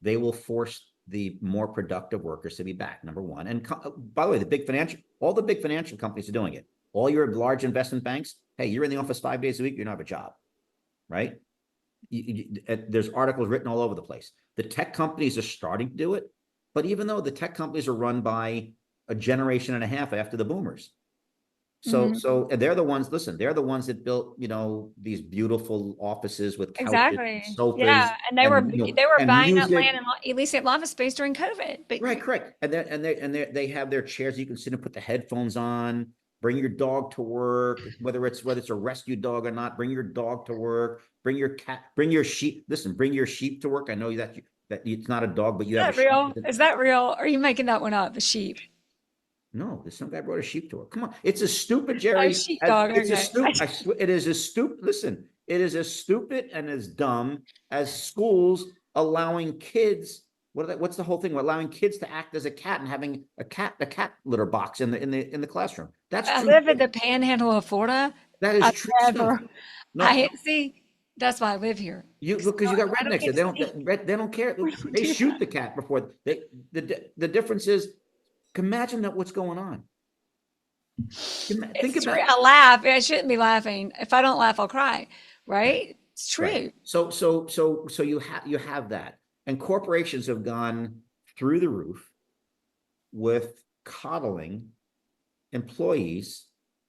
they will force the more productive workers to be back. Number one, and by the way, all the big financial companies are doing it. All your large investment banks, hey, you're in the office 5 days a week, you don't have a job, right? There's articles written all over the place. The tech companies are starting to do it, but even though the tech companies are run by a generation and a half after the boomers, so Mhm. so and they're the ones. Listen, they're the ones that built these beautiful offices with couches, and Exactly. Yeah, sofas, and they were and they were and buying up music. land and at least at office space during COVID. But Right, correct. And they have their chairs you can sit and put the headphones on. Bring your dog to work, whether it's a rescue dog or not. Bring your dog to work. Bring your cat. Bring your sheep. Listen, bring your sheep to work. I know that it's not a dog, but is you have a that sheep. real? Is that real? Or are you making that one up? The sheep. No, there's some guy brought a sheep to work. Come on, it's as stupid, Oh, Jerry. As sheepdog. it's a Okay. stupid. It is as stupid. Listen, it is as stupid and as dumb as schools allowing kids. What's the whole thing? Allowing kids to act as a cat and having a cat litter box in the classroom. That's I true. live in the panhandle of Florida. That is I've true stuff. never, No, see, that's why I live here. you 'Cause because you got I don't rednecks get there. to They don't. see They don't care. when you They do shoot that. the cat before they. The difference is, imagine that what's going on. Think It's true. about. I laugh. I shouldn't be laughing. If I don't laugh, I'll cry. Right. Right? It's Right. true. So you have that. And corporations have gone through the roof with coddling employees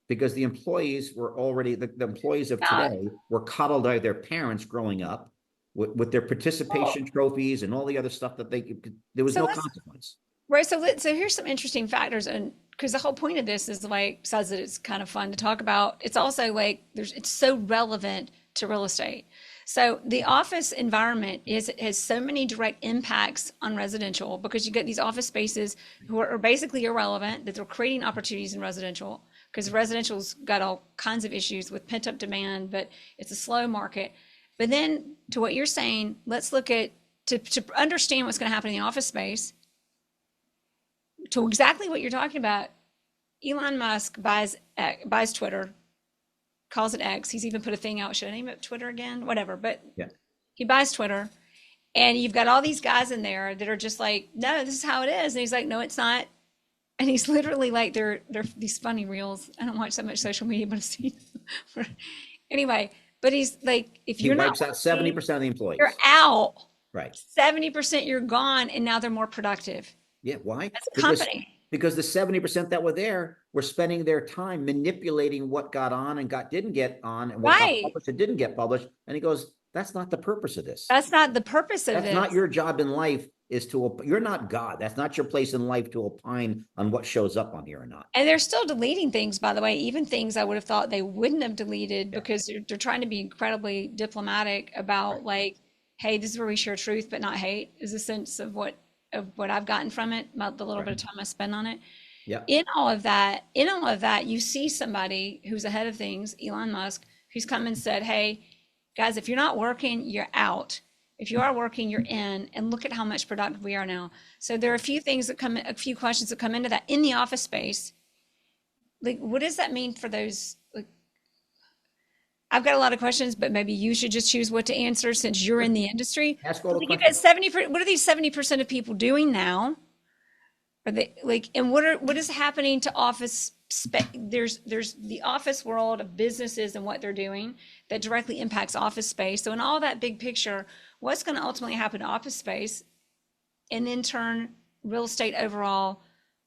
because the employees were already the employees of Not today were coddled by their parents growing up with their participation well. trophies and all the other stuff that there was So no let's consequence. right. So here's some interesting factors, and because the whole point of this is like besides that it's kind of fun to talk about, it's also like it's so relevant to real estate. So the office environment has so many direct impacts on residential because you get these office spaces who are basically irrelevant that they're creating opportunities in residential because residential's got all kinds of issues with pent up demand, but it's a slow market. But then to what you're saying, let's look at to understand what's going to happen in the office space to exactly what you're talking about. Elon Musk buys Twitter, calls it X. He's even put a thing out. Should I name it Twitter again? Whatever. But Yeah. he buys Twitter, and you've got all these guys in there that are just like, no, this is how it is. And he's like, no, it's not. And he's literally like, they're these funny reels. I don't watch that much social media, but I've seen them. Anyway. But he's like, if He you're not wipes out working, 70% of the you're employees. out. Right. 70% you're gone, and now they're more productive Yeah. Why? as a Because company. because the 70% that were there were spending their time manipulating what got on and didn't get on and what got Right. published and didn't get published. And he goes, that's not the purpose of this. That's not the purpose of That's not this. your job in life you're not God. That's not your place in life to opine on what shows up on here or not. And they're still deleting things, by the way, even things I would have thought they wouldn't have deleted Yeah. because they're trying to be incredibly diplomatic Right. about like, hey, this is where we share truth but not hate, is a sense of what I've gotten from it, about the little bit Right. of time I spend on it. Yeah. In all of that, you see somebody who's ahead of things, Elon Musk, who's come and said, hey, guys, if you're not working, you're out. If you are working, you're in. And look at how much productive we are now. So there are a few questions that come into that in the office space. Like, what does that mean for those? Like, I've got a lot of questions, but maybe you should just choose what to answer since you're in the industry. Ask all But the like, you got questions. 70. What are these 70% of people doing now? Are they like, and what is happening to there's the office world of businesses and what they're doing that directly impacts office space. So in all that big picture, what's going to ultimately happen to office space and in turn real estate overall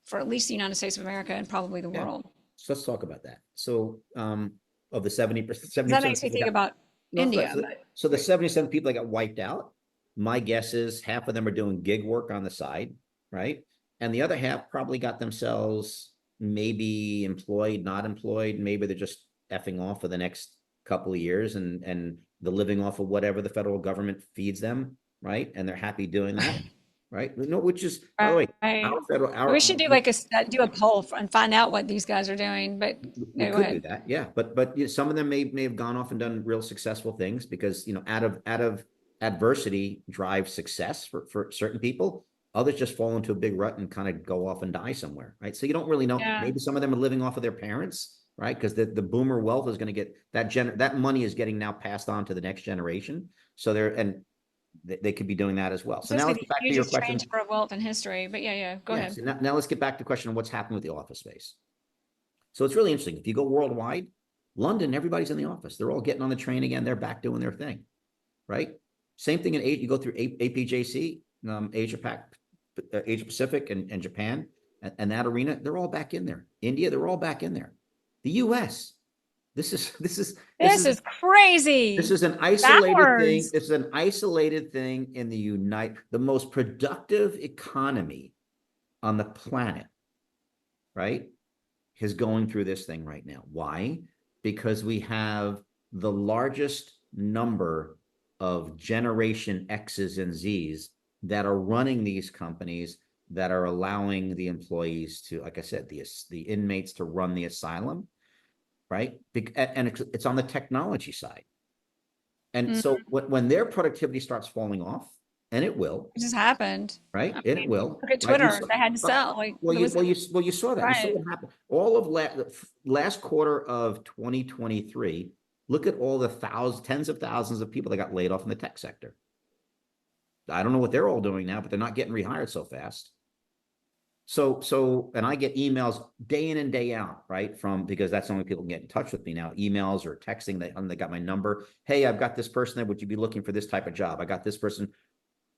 for at least the United States of America and probably the Yeah. world? So let's talk about that. So, of the 70%, 'Cause that 70% of makes me people think got, about no, it's not. India, So, but so the 77 people that got wiped out, my guess is half of them are doing gig work on the side, right? And the other half probably got themselves maybe employed, not employed. Maybe they're just effing off for the next couple of years and the living off of whatever the federal government feeds them, right? And they're happy doing that, right? No, which is, by the way, right. our federal, We our should do like do a poll and find out what these guys are doing. But we no, go could do ahead. that, yeah. But you know, some of them may have gone off and done real successful things because you know out of adversity drives success for certain people. Others just fall into a big rut and kind of go off and die somewhere, right? So you don't really know. Yeah. Maybe some of them are living off of their parents, right? Because the boomer wealth is going to get that money is getting now passed on to the next generation. So they could be doing that as well. It's So supposed now to let's be get the back to your hugest question. transfer of wealth in history. But yeah, go Yes. ahead. Yeah, so now let's get back to the question of what's happening with the office space. So it's really interesting. If you go worldwide, London, everybody's in the office. They're all getting on the train again. They're back doing their thing, right? Same thing in Asia. You go through APJC, Asia Pac, Asia Pacific, and Japan, and that arena. They're all back in there. India, they're all back in there. The U.S. This is this is this This is is crazy. this is an isolated thing. Backwards. This is an isolated thing in the most productive economy on the planet, right? Is going through this thing right now. Why? Because we have the largest number of Generation X's and Z's that are running these companies that are allowing the employees to, like I said, the inmates to run the asylum, right? And it's on the technology side. And Mm, so when their productivity starts falling off, and it will, it just happened. right? I And it mean, will, look at right? Twitter. They had to sell. Like Well, there was you saw that. You saw right. what happened. All of last quarter of 2023. Look at all the tens of thousands of people that got laid off in the tech sector. I don't know what they're all doing now, but they're not getting rehired so fast. And I get emails day in and day out, right? Because that's the only people can get in touch with me now. Emails or texting. They got my number. Hey, I've got this person there. Would you be looking for this type of job? I got this person.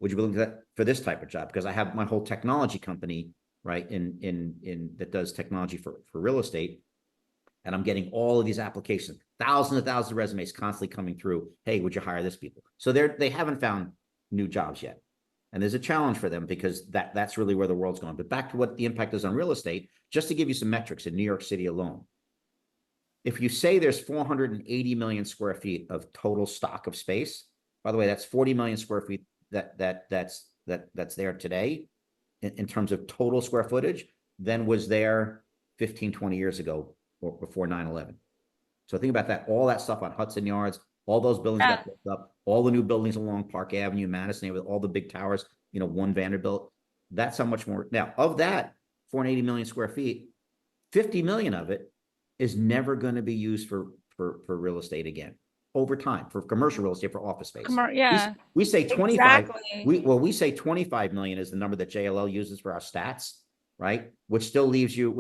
Would you be looking for this type of job? Because I have my whole technology company, right, in that does technology for real estate, and I'm getting all of these applications, thousands and thousands of resumes constantly coming through. Hey, would you hire this people? So they haven't found new jobs yet, and there's a challenge for them because that's really where the world's going. But back to what the impact is on real estate, just to give you some metrics in New York City alone. If you say there's 480 million square feet of total stock of space, by the way, that's 40 million square feet that's there today in terms of total square footage than was there 15, 20 years ago or before 9/11. So think about that. All that stuff on Hudson Yards, all those buildings Yeah. got built up, all the new buildings along Park Avenue, Madison, with all the big towers, one Vanderbilt. That's how much more. Now, of that 480 million square feet, 50 million of it is never going to be used for real estate again over time, for commercial real estate, for office space. Yeah. We say 25. Exactly. We say 25 million is the number that JLL uses for our stats, right? Which still leaves you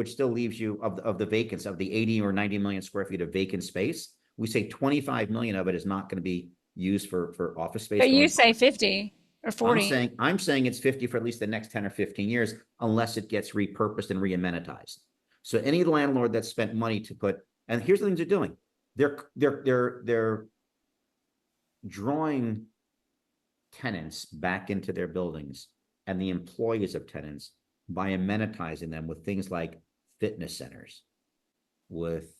of the vacants, of the 80 or 90 million square feet of vacant space. We say 25 million of it is not going to be used for office space But you going say forward. 50 or 40. I'm saying it's 50 for at least the next 10 or 15 years, unless it gets repurposed and re-amenitized. So any landlord that spent money to put, and here's the things they're doing. They're drawing tenants back into their buildings and the employees of tenants by amenitizing them with things like fitness centers, with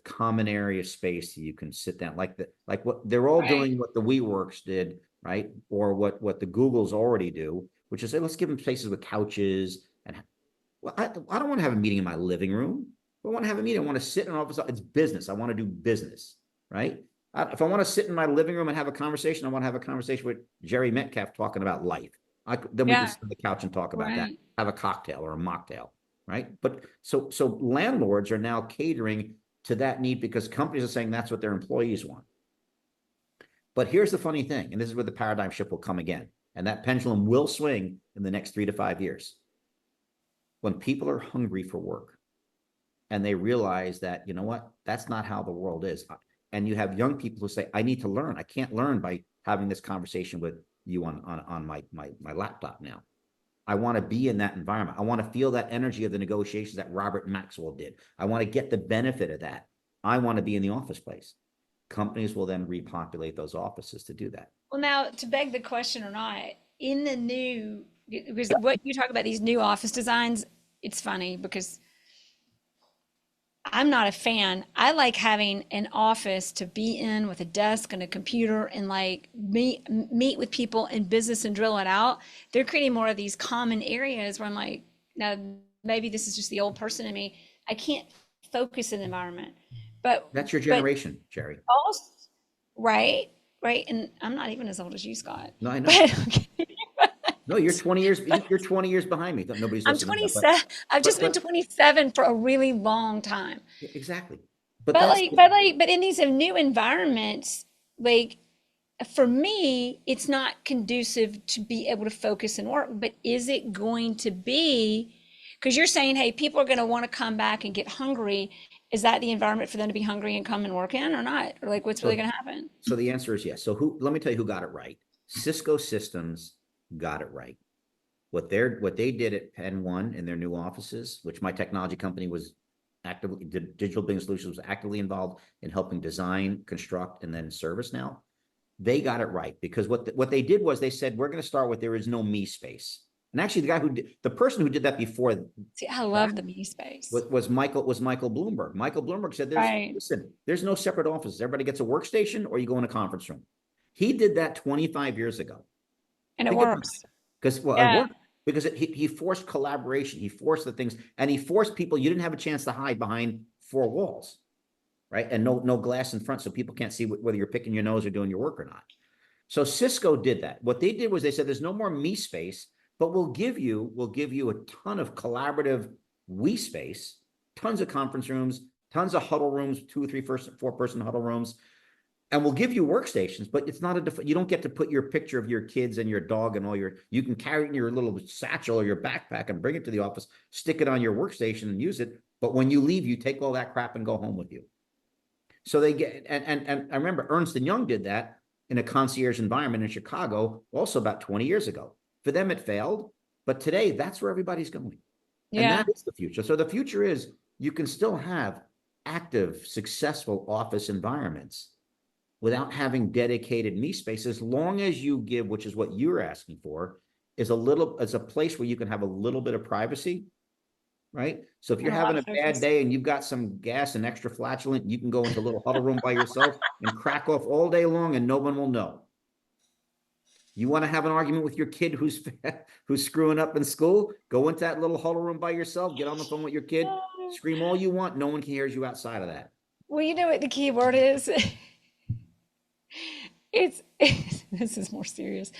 common area space that you can sit down, like what they're all doing, what the WeWorks did, right? Or what the Googles already do, which is, hey, let's give them places with couches. And well, I don't want to have a meeting in my living room. If I want to have a meeting, I want to sit in an office. It's business. I want to do business, right? If I want to sit in my living room and have a conversation, I want to have a conversation with Jerry Metcalf talking about life. Then we can sit on the couch and talk about that, have a cocktail or a mocktail, right? But so landlords are now catering to that need because companies are saying that's what their employees want. But here's the funny thing, and this is where the paradigm shift will come again, and that pendulum will swing in the next 3 to 5 years. When people are hungry for work and they realize that, you know what, that's not how the world is. And you have young people who say, I need to learn. I can't learn by having this conversation with you on my laptop now. I want to be in that environment. I want to feel that energy of the negotiations that Robert Maxwell did. I want to get the benefit of that. I want to be in the office place. Companies will then repopulate those offices to do that. Well, now to beg the question or not, in the new, because what you talk about these new office designs, it's funny because I'm not a fan. I like having an office to be in with a desk and a computer and like meet with people in business and drill it out. They're creating more of these common areas where I'm like, now maybe this is just the old person in me. I can't focus in the environment. But That's your but generation, Jerry. also right, right. And I'm not even as old as you, Scott. No, I know. But okay. No, you're 20 years. You're 20 years behind me. Nobody's I'm listening to that, 27. I've just been but 27 for a really long time. exactly. But But that's but in these new environments, like for me, it's not conducive to be able to focus and work. But is it going to be? Because you're saying, hey, people are going to want to come back and get hungry. Is that the environment for them to be hungry and come and work in, or not? Or like, what's really so. going to happen? So the answer is yes. So who? Let me tell you who got it right. Cisco Systems got it right. What they did at Penn One in their new offices, which my technology company was actively, Digital Business Solutions was actively involved in helping design, construct, and then service now. They got it right because what they did was they said, we're going to start with there is no me space. And actually the person who did that before See, I that love the me space. was Michael Bloomberg. Michael Bloomberg said, Right. there's no separate offices. Everybody gets a workstation or you go in a conference room. He did that 25 years ago. And it Think about works. it. Because it Yeah. worked. Because he forced collaboration. He forced the things, and he forced people. You didn't have a chance to hide behind four walls, right? And no glass in front, so people can't see whether you're picking your nose or doing your work or not. So Cisco did that. What they did was they said, "There's no more me space, but we'll give you a ton of collaborative we space, tons of conference rooms, tons of huddle rooms, 2 or 3 person, 4 person huddle rooms, and we'll give you workstations, but it's not you don't get to put your picture of your kids and your dog and you can carry it in your little satchel or your backpack and bring it to the office, stick it on your workstation and use it. But when you leave, you take all that crap and go home with you." So they get, and I remember Ernst and Young did that in a concierge environment in Chicago, also about 20 years ago. For them, it failed, but today that's where everybody's going. And Yeah. that is the future. So the future is you can still have active, successful office environments without having dedicated me space, as long as you give, which is what you're asking for, is a place where you can have a little bit of privacy, right? So if you're And a lot having of a bad focus. day and you've got some gas and extra flatulent, you can go into a little huddle room by yourself and crack off all day long and no one will know. You want to have an argument with your kid who's screwing up in school? Go into that little huddle room by yourself, get on the phone with your kid, scream all you want, no one can hear you outside of that. Well, you know what the key word is? It's this is more serious.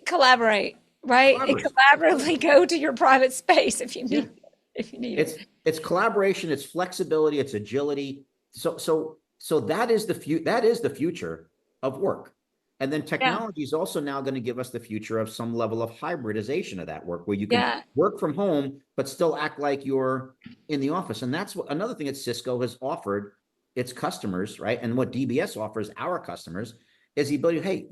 Collaborate, right? And Collaborate. collaboratively go to your private space Yeah. if you need It's it. it's collaboration, it's flexibility, it's agility. So that is the future of work. And then Yeah. technology is also now going to give us the future of some level of hybridization of that work, where you can Yeah. work from home but still act like you're in the office. And that's what another thing that Cisco has offered its customers, right? And what DBS offers our customers is the ability, hey,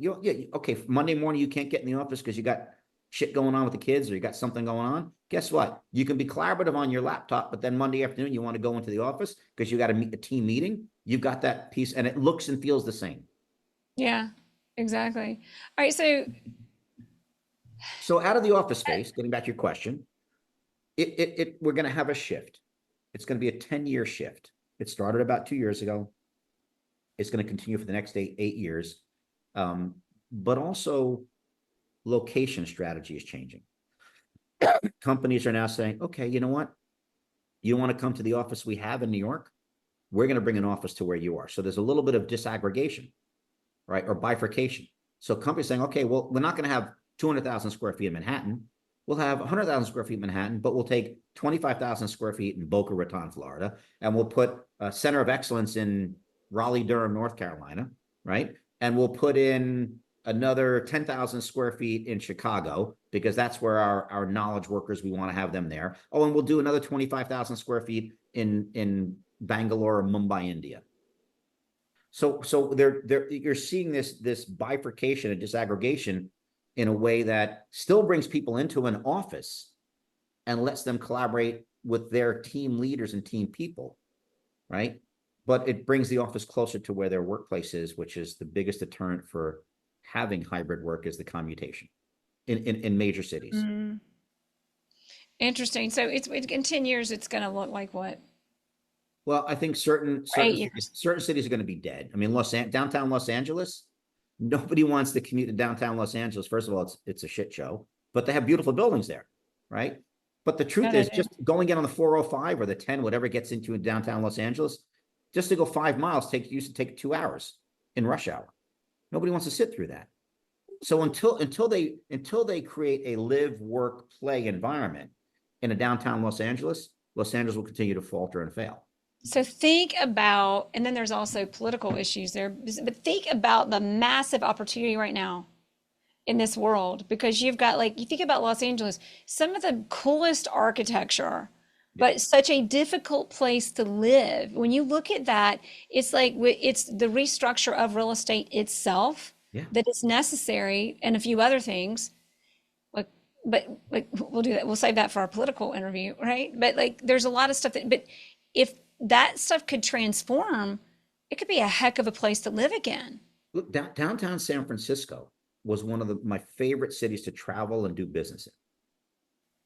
okay, Monday morning you can't get in the office because you got shit going on with the kids or you got something going on. Guess what? You can be collaborative on your laptop, but then Monday afternoon you want to go into the office because you got to meet a team meeting. You've got that piece and it looks and feels the same. Yeah. Exactly. All right. So out of the office space, getting back to your question, we're going to have a shift. It's going to be a 10-year shift. It started about 2 years ago. It's going to continue for the next eight years. But also location strategy is changing. Companies are now saying, okay, you know what? You want to come to the office we have in New York? We're going to bring an office to where you are. So there's a little bit of disaggregation, right? Or bifurcation. So companies saying, okay, well, we're not going to have 200,000 square feet in Manhattan. We'll have 100,000 square feet in Manhattan, but we'll take 25,000 square feet in Boca Raton, Florida, and we'll put a center of excellence in Raleigh, Durham, North Carolina, right? And we'll put in another 10,000 square feet in Chicago because that's where our knowledge workers, we want to have them there. Oh, and we'll do another 25,000 square feet in Bangalore or Mumbai, India. So you're seeing this bifurcation and disaggregation in a way that still brings people into an office and lets them collaborate with their team leaders and team people, right? But it brings the office closer to where their workplace is, which is the biggest deterrent for having hybrid work is the commutation in major cities. Mm. Interesting. So in 10 years, it's going to look like what? Well, I think certain For certain 8 years. certain cities are going to be dead. I mean, downtown Los Angeles, nobody wants to commute to downtown Los Angeles. First of all, it's a shit show, but they have beautiful buildings there, right? But the No, truth they is, do. just going in on the 405 or the 10, whatever gets into in downtown Los Angeles, just to go 5 miles used to take 2 hours in rush hour. Nobody wants to sit through that. So until they create a live, work, play environment in a downtown Los Angeles will continue to falter and fail. So think about, and then there's also political issues there, but think about the massive opportunity right now in this world because you've got like, you think about Los Angeles, some of the coolest architecture, Yeah. but such a difficult place to live. When you look at that, it's like it's the restructure of real estate itself Yeah. that is necessary and a few other things. Like, but like we'll do that. We'll save that for our political interview, right? But like there's a lot of stuff that, but if that stuff could transform, it could be a heck of a place to live again. Look, downtown San Francisco was one of my favorite cities to travel and do business in.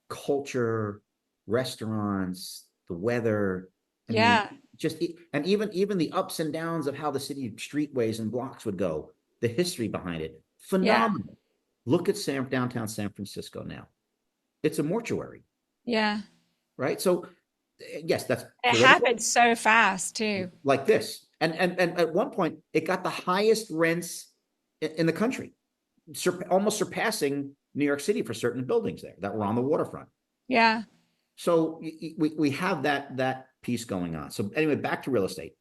Culture, restaurants, the weather. I mean, Yeah, just and even the ups and downs of how the city streetways and blocks would go, the history behind it, yeah, phenomenal. Look at downtown San Francisco now. It's a mortuary, yeah. right? So yes, that's It political, happened so fast too. like this. And at one point, it got the highest rents in the country, almost surpassing New York City for certain buildings there that were on the waterfront. Yeah. So we have that piece going on. So anyway, back to real estate.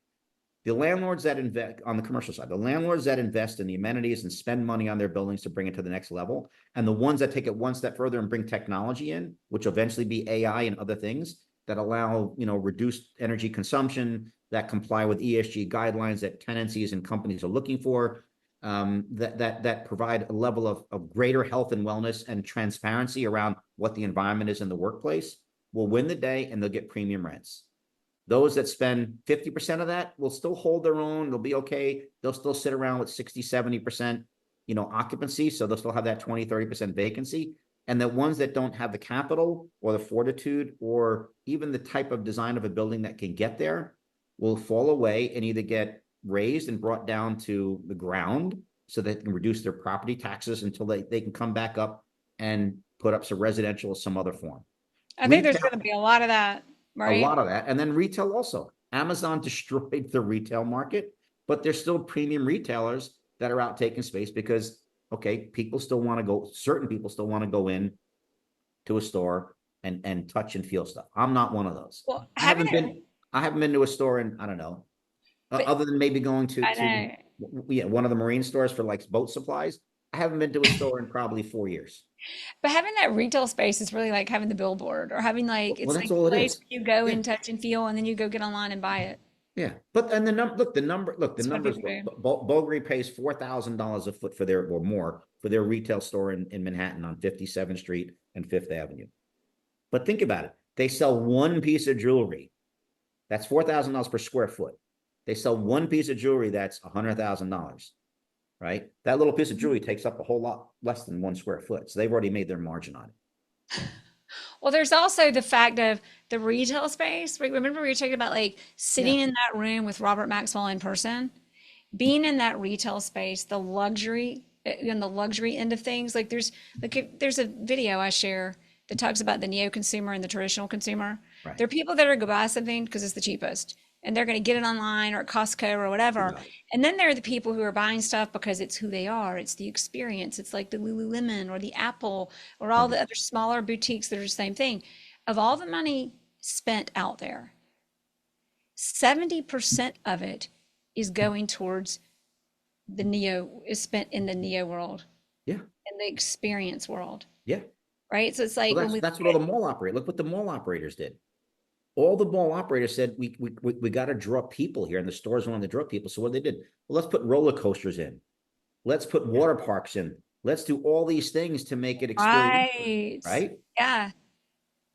The landlords that invest on the commercial side, the landlords that invest in the amenities and spend money on their buildings to bring it to the next level, and the ones that take it one step further and bring technology in, which will eventually be AI and other things that allow, reduced energy consumption, that comply with ESG guidelines that tenancies and companies are looking for, that provide a level of greater health and wellness and transparency around what the environment is in the workplace, will win the day, and they'll get premium rents. Those that spend 50% of that will still hold their own. They'll be okay. They'll still sit around with 60, 70%, occupancy. So they'll still have that 20, 30% vacancy. And the ones that don't have the capital or the fortitude or even the type of design of a building that can get there will fall away and either get raised and brought down to the ground so they can reduce their property taxes until they can come back up and put up some residential or some other form. I think there's Retail, going to be a lot of that, a right? lot of that. And then retail also. Amazon destroyed the retail market, but there's still premium retailers that are out taking space because, okay, people still want to go, certain people still want to go in to a store and touch and feel stuff. I'm not one of those. Well, I having haven't it, been, I haven't been to a store in, I don't know, but other than maybe going I to know, one of the marine stores for like boat supplies. I haven't been to a store in probably 4 years. but having that retail space is really like having the billboard or having like, Well, it's that's like all the it place is. where you go Yeah. and touch and feel, and then you go get online and buy it. Yeah, but and the That's what numbers. people do. Bulgari pays $4,000 a foot for their or more for their retail store in Manhattan on 57th Street and Fifth Avenue. But think about it: they sell one piece of jewelry. That's $4,000 per square foot. They sell one piece of jewelry that's $100,000, right? That little piece of jewelry takes up a whole lot less than 1 square foot, so they've already made their margin on it. Well, there's also the fact of the retail space. Remember we were talking about like Yeah, sitting in that room with Robert Maxwell in person, being in that retail space, the luxury and the luxury end of things. There's a video I share that talks about the neo consumer and the traditional consumer. right. There are people that are going to buy something because it's the cheapest, and they're going to get it online or at Costco or whatever. Right. And then there are the people who are buying stuff because it's who they are. It's the experience. It's like the Lululemon or the Apple or all the other smaller boutiques that are the same thing. Of all the money spent out there, 70% of it is going towards is spent in the neo world, Yeah, in the experience world, yeah. right? So it's like Well, when we that's look what all at, the mall operators. Look what the mall operators did. All the mall operators said we got to draw people here, and the stores wanted to draw people. So what they did? Well, let's put roller coasters in. Let's put water parks in. Let's do all these things to make it experiential, Right. right? Yeah.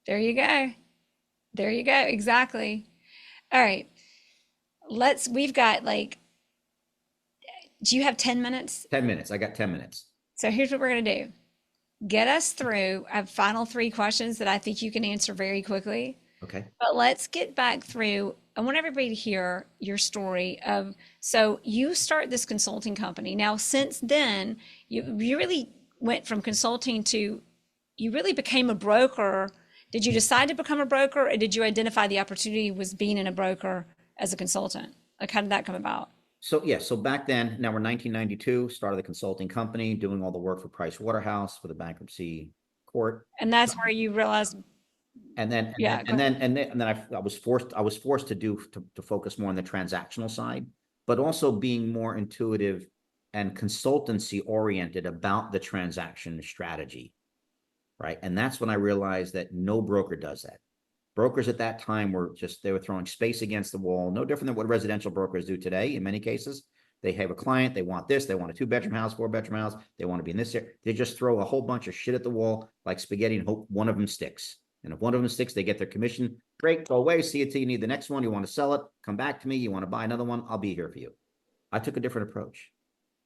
There you go. There you go. Exactly. All right. We've got like, do you have 10 minutes? 10 minutes. I got 10 minutes. So here's what we're going to do. Get us through. I have final three questions that I think you can answer very quickly. Okay. But let's get back through. I want everybody to hear your story of, so you start this consulting company. Now, since then, you really went from consulting to, you really became a broker. Did you decide to become a broker, or did you identify the opportunity was being in a broker as a consultant? Like, how did that come about? So yeah, so back then, now we're 1992, started the consulting company, doing all the work for Price Waterhouse for the bankruptcy court. And that's where you realized, And then and then yeah, go and ahead. then and then, and then I was forced to focus more on the transactional side, but also being more intuitive and consultancy oriented about the transaction strategy, right? And that's when I realized that no broker does that. Brokers at that time were just, they were throwing space against the wall, no different than what residential brokers do today. In many cases, they have a client, they want this, they want a 2-bedroom house, 4-bedroom house, they want to be in this area. They just throw a whole bunch of shit at the wall like spaghetti and hope one of them sticks. And if one of them sticks, they get their commission. Great, go away, see it till you need the next one. You want to sell it, come back to me. You want to buy another one, I'll be here for you. I took a different approach.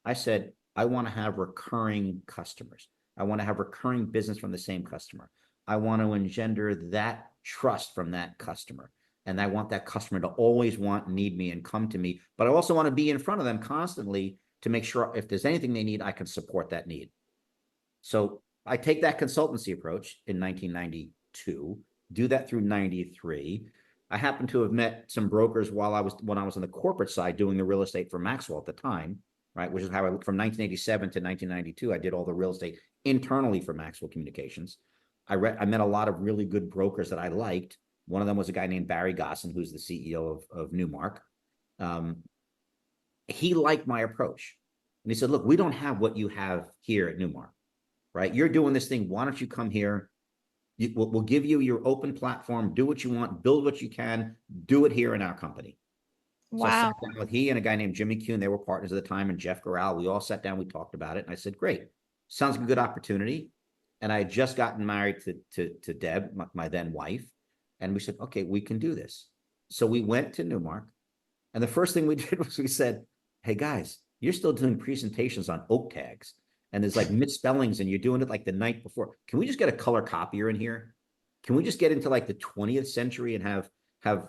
I said, I want to have recurring customers. I want to have recurring business from the same customer. I want to engender that trust from that customer. And I want that customer to always want, need me, and come to me. But I also want to be in front of them constantly to make sure if there's anything they need, I can support that need. So I take that consultancy approach in 1992, do that through 93. I happen to have met some brokers when I was on the corporate side doing the real estate for Maxwell at the time, right? Which is how from 1987 to 1992, I did all the real estate internally for Maxwell Communications. I met a lot of really good brokers that I liked. One of them was a guy named Barry Gossin, who's the CEO of Newmark. Um, he liked my approach. And he said, look, we don't have what you have here at Newmark, right? You're doing this thing. Why don't you come here? We'll give you your open platform. Do what you want. Build what you can. Do it here in our company. So I Wow. sat down with he and a guy named Jimmy Kuhn. They were partners at the time, and Jeff Corral. We all sat down. We talked about it. And I said, great. Sounds like a good opportunity. And I had just gotten married to Deb, my then wife. And we said, okay, we can do this. So we went to Newmark. And the first thing we did was we said, hey, guys, you're still doing presentations on oak tags. And there's like misspellings and you're doing it like the night before. Can we just get a color copier in here? Can we just get into like the 20th century and have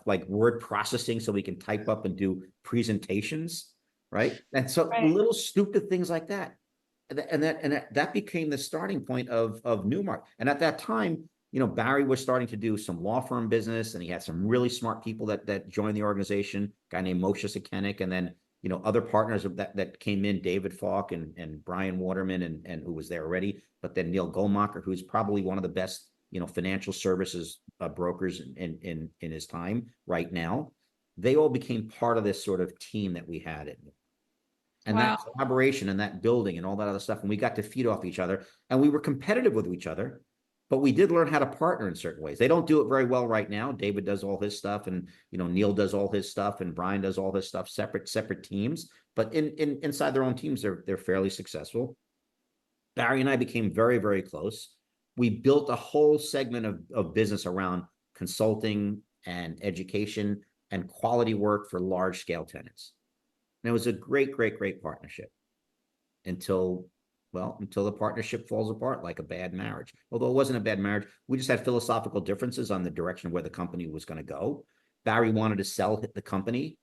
like word processing so we can type up and do presentations, right? And so Right. little stupid things like that. And that became the starting point of Newmark. And at that time, Barry was starting to do some law firm business, and he had some really smart people that joined the organization. A guy named Moshe Sekenik, and then other partners of that came in, David Falk and Brian Waterman, and who was there already. But then Neil Goldmacher, who's probably one of the best financial services brokers in his time right now. They all became part of this sort of team that we had. And Wow. that collaboration and that building and all that other stuff. And we got to feed off each other, and we were competitive with each other, but we did learn how to partner in certain ways. They don't do it very well right now. David does all his stuff, and Neil does all his stuff, and Brian does all his stuff, separate teams. But inside their own teams, they're fairly successful. Barry and I became very, very close. We built a whole segment of business around consulting and education and quality work for large scale tenants. And it was a great, great, great partnership until the partnership falls apart like a bad marriage. Although it wasn't a bad marriage, we just had philosophical differences on the direction of where the company was going to go. Barry wanted to sell the company,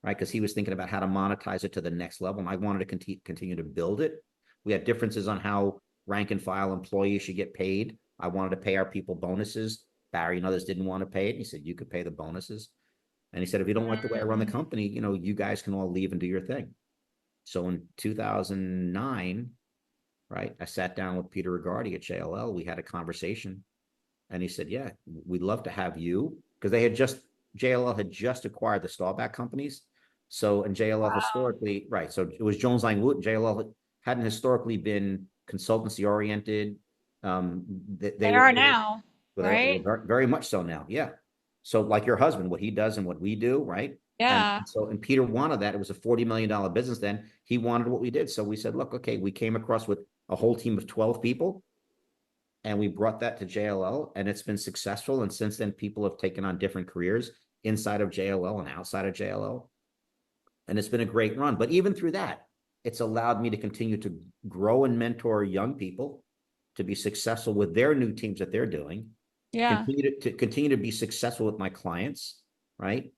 right? Because he was thinking about how to monetize it to the next level. And I wanted to continue to build it. We had differences on how rank and file employees should get paid. I wanted to pay our people bonuses. Barry and others didn't want to pay it. He said, you could pay the bonuses. And he said, if you don't like the way I run the company, you guys can all leave and do your thing. So in 2009, right, I sat down with Peter Rigardi at JLL. We had a conversation, and he said, yeah, we'd love to have you, because JLL had just acquired the Staubach companies. So, and JLL historically, right, so it was Jones Lang Wood. JLL hadn't historically been consultancy oriented. They They were, are now, right? very much so now. Yeah. So like your husband, what he does and what we do, right? And Yeah. so Peter wanted that. It was a $40 million business then. He wanted what we did. So we said, look, okay, we came across with a whole team of 12 people. And we brought that to JLL, and it's been successful. And since then, people have taken on different careers inside of JLL and outside of JLL. And it's been a great run. But even through that, it's allowed me to continue to grow and mentor young people to be successful with their new teams that they're doing. Yeah. Continue to be successful with my clients, right?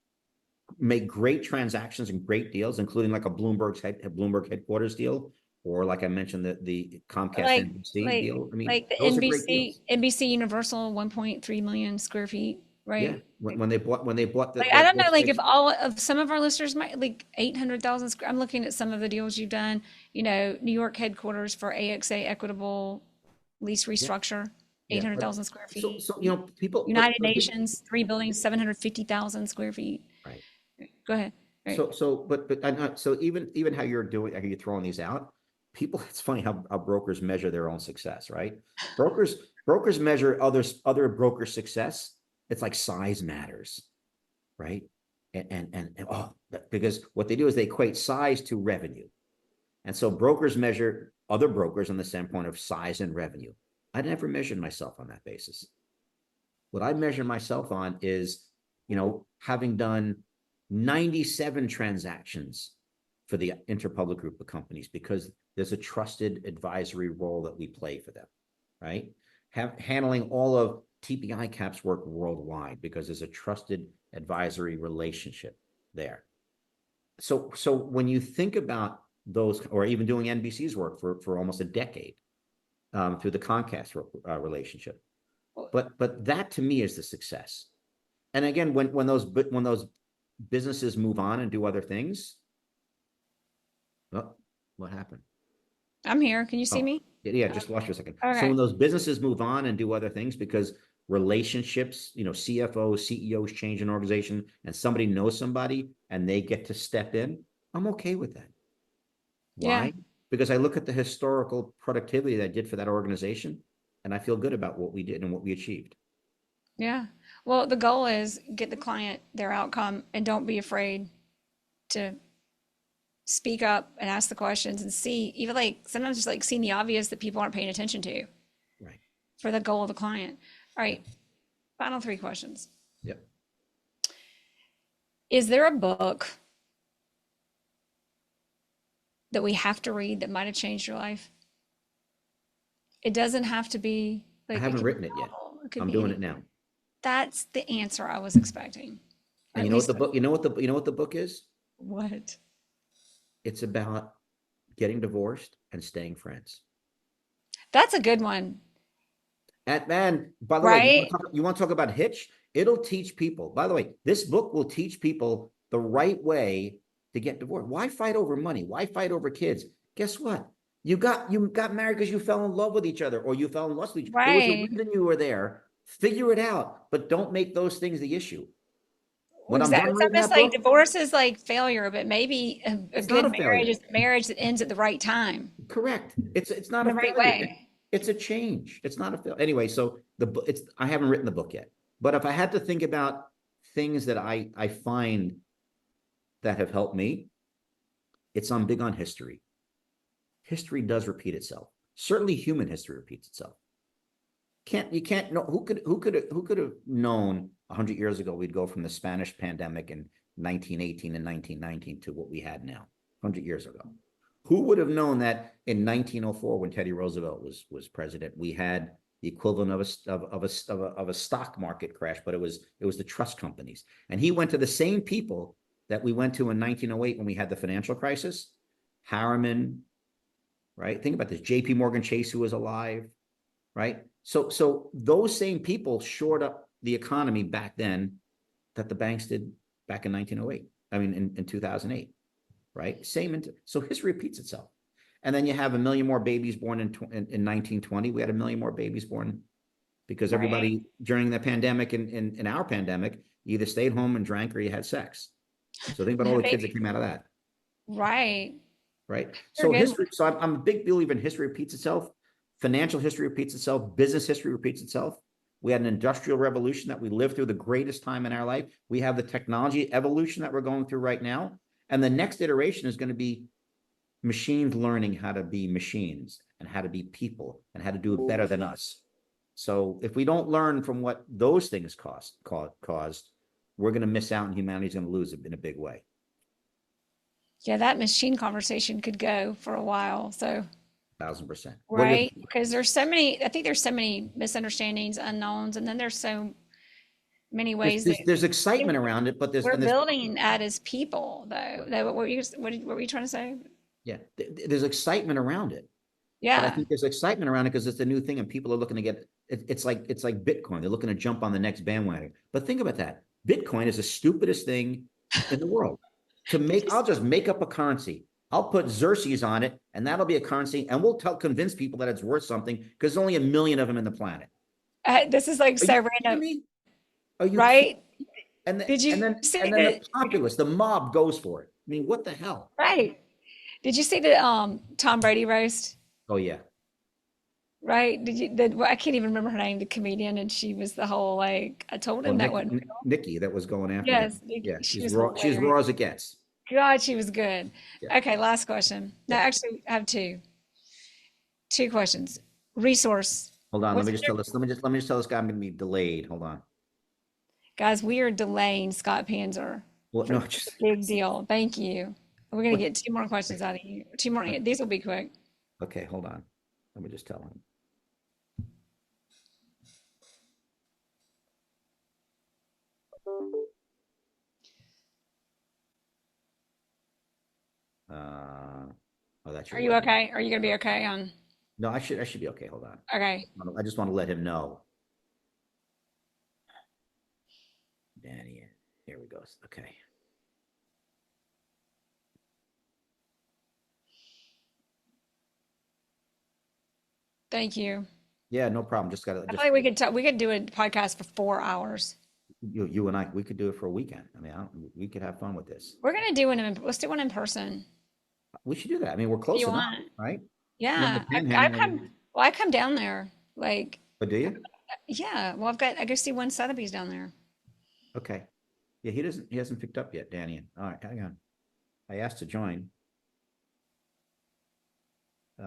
Make great transactions and great deals, including like a Bloomberg headquarters deal, or like I mentioned, the Comcast Like NBC like deal. I mean, like the those are great deals. NBC Universal 1.3 million square feet, Yeah, right? when they bought Like I don't know, those like if spaces. all of some of our listeners might like 800,000 square. I'm looking at some of the deals you've done. New York headquarters for AXA Equitable Lease Yeah, Restructure, yeah. But 800,000 square so feet. people, United but Nations, 3 buildings, 750,000 square feet. right. Go ahead. Right. But I'm not, so even how you're throwing these out, people, it's funny how brokers measure their own success, right? Brokers brokers measure other broker success. It's like size matters, right? Because what they do is they equate size to revenue. And so brokers measure other brokers on the standpoint of size and revenue. I never measured myself on that basis. What I measure myself on is, having done 97 transactions for the Interpublic group of companies, because there's a trusted advisory role that we play for them, right? Handling all of TPI Cap's work worldwide, because there's a trusted advisory relationship there. So when you think about those, or even doing NBC's work for almost a decade, through the Comcast relationship, but that to me is the success. And again, when those businesses move on and do other things, oh, what happened? I'm here. Can you see Oh, me? yeah, just watch for a second. So Okay. when those businesses move on and do other things because relationships, CFOs, CEOs change an organization, and somebody knows somebody and they get to step in, I'm okay with that. Yeah. Why? Because I look at the historical productivity that I did for that organization, and I feel good about what we did and what we achieved. Yeah. Well, the goal is get the client their outcome and don't be afraid to speak up and ask the questions and see, even like sometimes just like seeing the obvious that people aren't paying attention to Right. for the goal of the client. All right. Final three questions. Yep. Is there a book that we have to read that might have changed your life? It doesn't have to be I like, it haven't could be written it yet. novel. It could I'm be doing it anything. now. That's the answer I was expecting. Or And at you know what least the book, you know what the book is? what? It's about getting divorced and staying friends. That's a good one, And man, by the way, right? you want to talk about Hitch? It'll teach people. By the way, this book will teach people the right way to get divorced. Why fight over money? Why fight over kids? Guess what? You got married because you fell in love with each other, or you fell in lust with each other. There was a Right. reason you were there. Figure it out, but don't make those things the issue. When I'm Exactly. done reading Sometimes that like book, divorce is like failure, but maybe a it's not good a marriage failure. is a marriage that ends at the right time, Correct. It's not in a the right failure. way. It's a change. It's not a failure. Anyway, so the book, it's I haven't written the book yet, but if I had to think about things that I find that have helped me, I'm big on history. History does repeat itself. Certainly, human history repeats itself. You can't know who could have known 100 years ago we'd go from the Spanish pandemic in 1918 and 1919 to what we had now 100 years ago. Who would have known that in 1904, when Teddy Roosevelt was president, we had the equivalent of a stock market crash, but it was the trust companies, and he went to the same people that we went to in 1908 when we had the financial crisis. Harriman, right? Think about this. J.P. Morgan Chase, who was alive, right? So those same people shored up the economy back then that the banks did back in 1908. I mean, in 2008, right? So history repeats itself. And then you have a million more babies born in 1920. We had a million more babies born because Right. everybody during the pandemic and in our pandemic either stayed home and drank or you had sex. So think about all the kids that Maybe. came out of that, Right. right? You're So good. history. So I'm a big believer in history repeats itself. Financial history repeats itself. Business history repeats itself. We had an industrial revolution that we lived through, the greatest time in our life. We have the technology evolution that we're going through right now. And the next iteration is going to be machines learning how to be machines. and how to be people and how to do it better than us. So if we don't learn from what those things caused, we're going to miss out, and humanity's going to lose it in a big way. Yeah, that machine conversation could go for a while. So, 1,000%. right? Because there's so many, I think there's so many misunderstandings, unknowns, and then there's so many ways that There's excitement around it, but we're building at as people, though. What were you, what were you trying to say? yeah, there's excitement around it. But I Yeah. think there's excitement around it because it's a new thing and people are looking to get it. It's like Bitcoin. They're looking to jump on the next bandwagon. But think about that. Bitcoin is the stupidest thing in the world. I'll just make up a currency. I'll put Xerxes on it, and that'll be a currency, and we'll convince people that it's worth something because there's only 1 million of them in the planet. This is like Are so you random, kidding me? Are you kidding? right? And Did you see and then the that? populace, the mob goes for it. I mean, what the hell? Right. Did you see the Tom Brady roast? Oh yeah. Right? Did you? Well, I can't even remember her name, the comedian, and she was the whole like, I told Oh, him that wasn't real. Nikki, that was going after him. Yes, Nikki, Yeah, she she's was raw. She's hilarious. raw as it gets. God, she was good. Yeah. Okay, last question. No, Yeah. actually, I have two questions. Resource. Hold on. What's Let me just tell this guy I'm going to be delayed. Hold on. guys, we are delaying Scott Panzer Well, for no, the just big deal. Thank you. We're gonna what? get two more questions out of you. Two more. These will be quick. Okay, hold on. Let me just tell him. Oh, that's your Are you wedding. okay? Are you gonna be okay on? No, I should be okay. Hold on. Okay. I just want to let him know. Danny, here we go. Okay. Thank you. Yeah, no problem. Just gotta I feel just like we could talk, we could do a podcast for 4 hours. you and I. We could do it for a weekend. I mean, we could have fun with this. We're gonna do let's do one in person. We should do that. I mean, we're Do close you enough, want? right? You're in the Yeah. I Panhandle. come, well, I come down there. Like, But do you? yeah. Well, I go see one Sotheby's down there. Okay. Yeah, he hasn't picked up yet, Danny. All right, hang on. I asked to join. Are you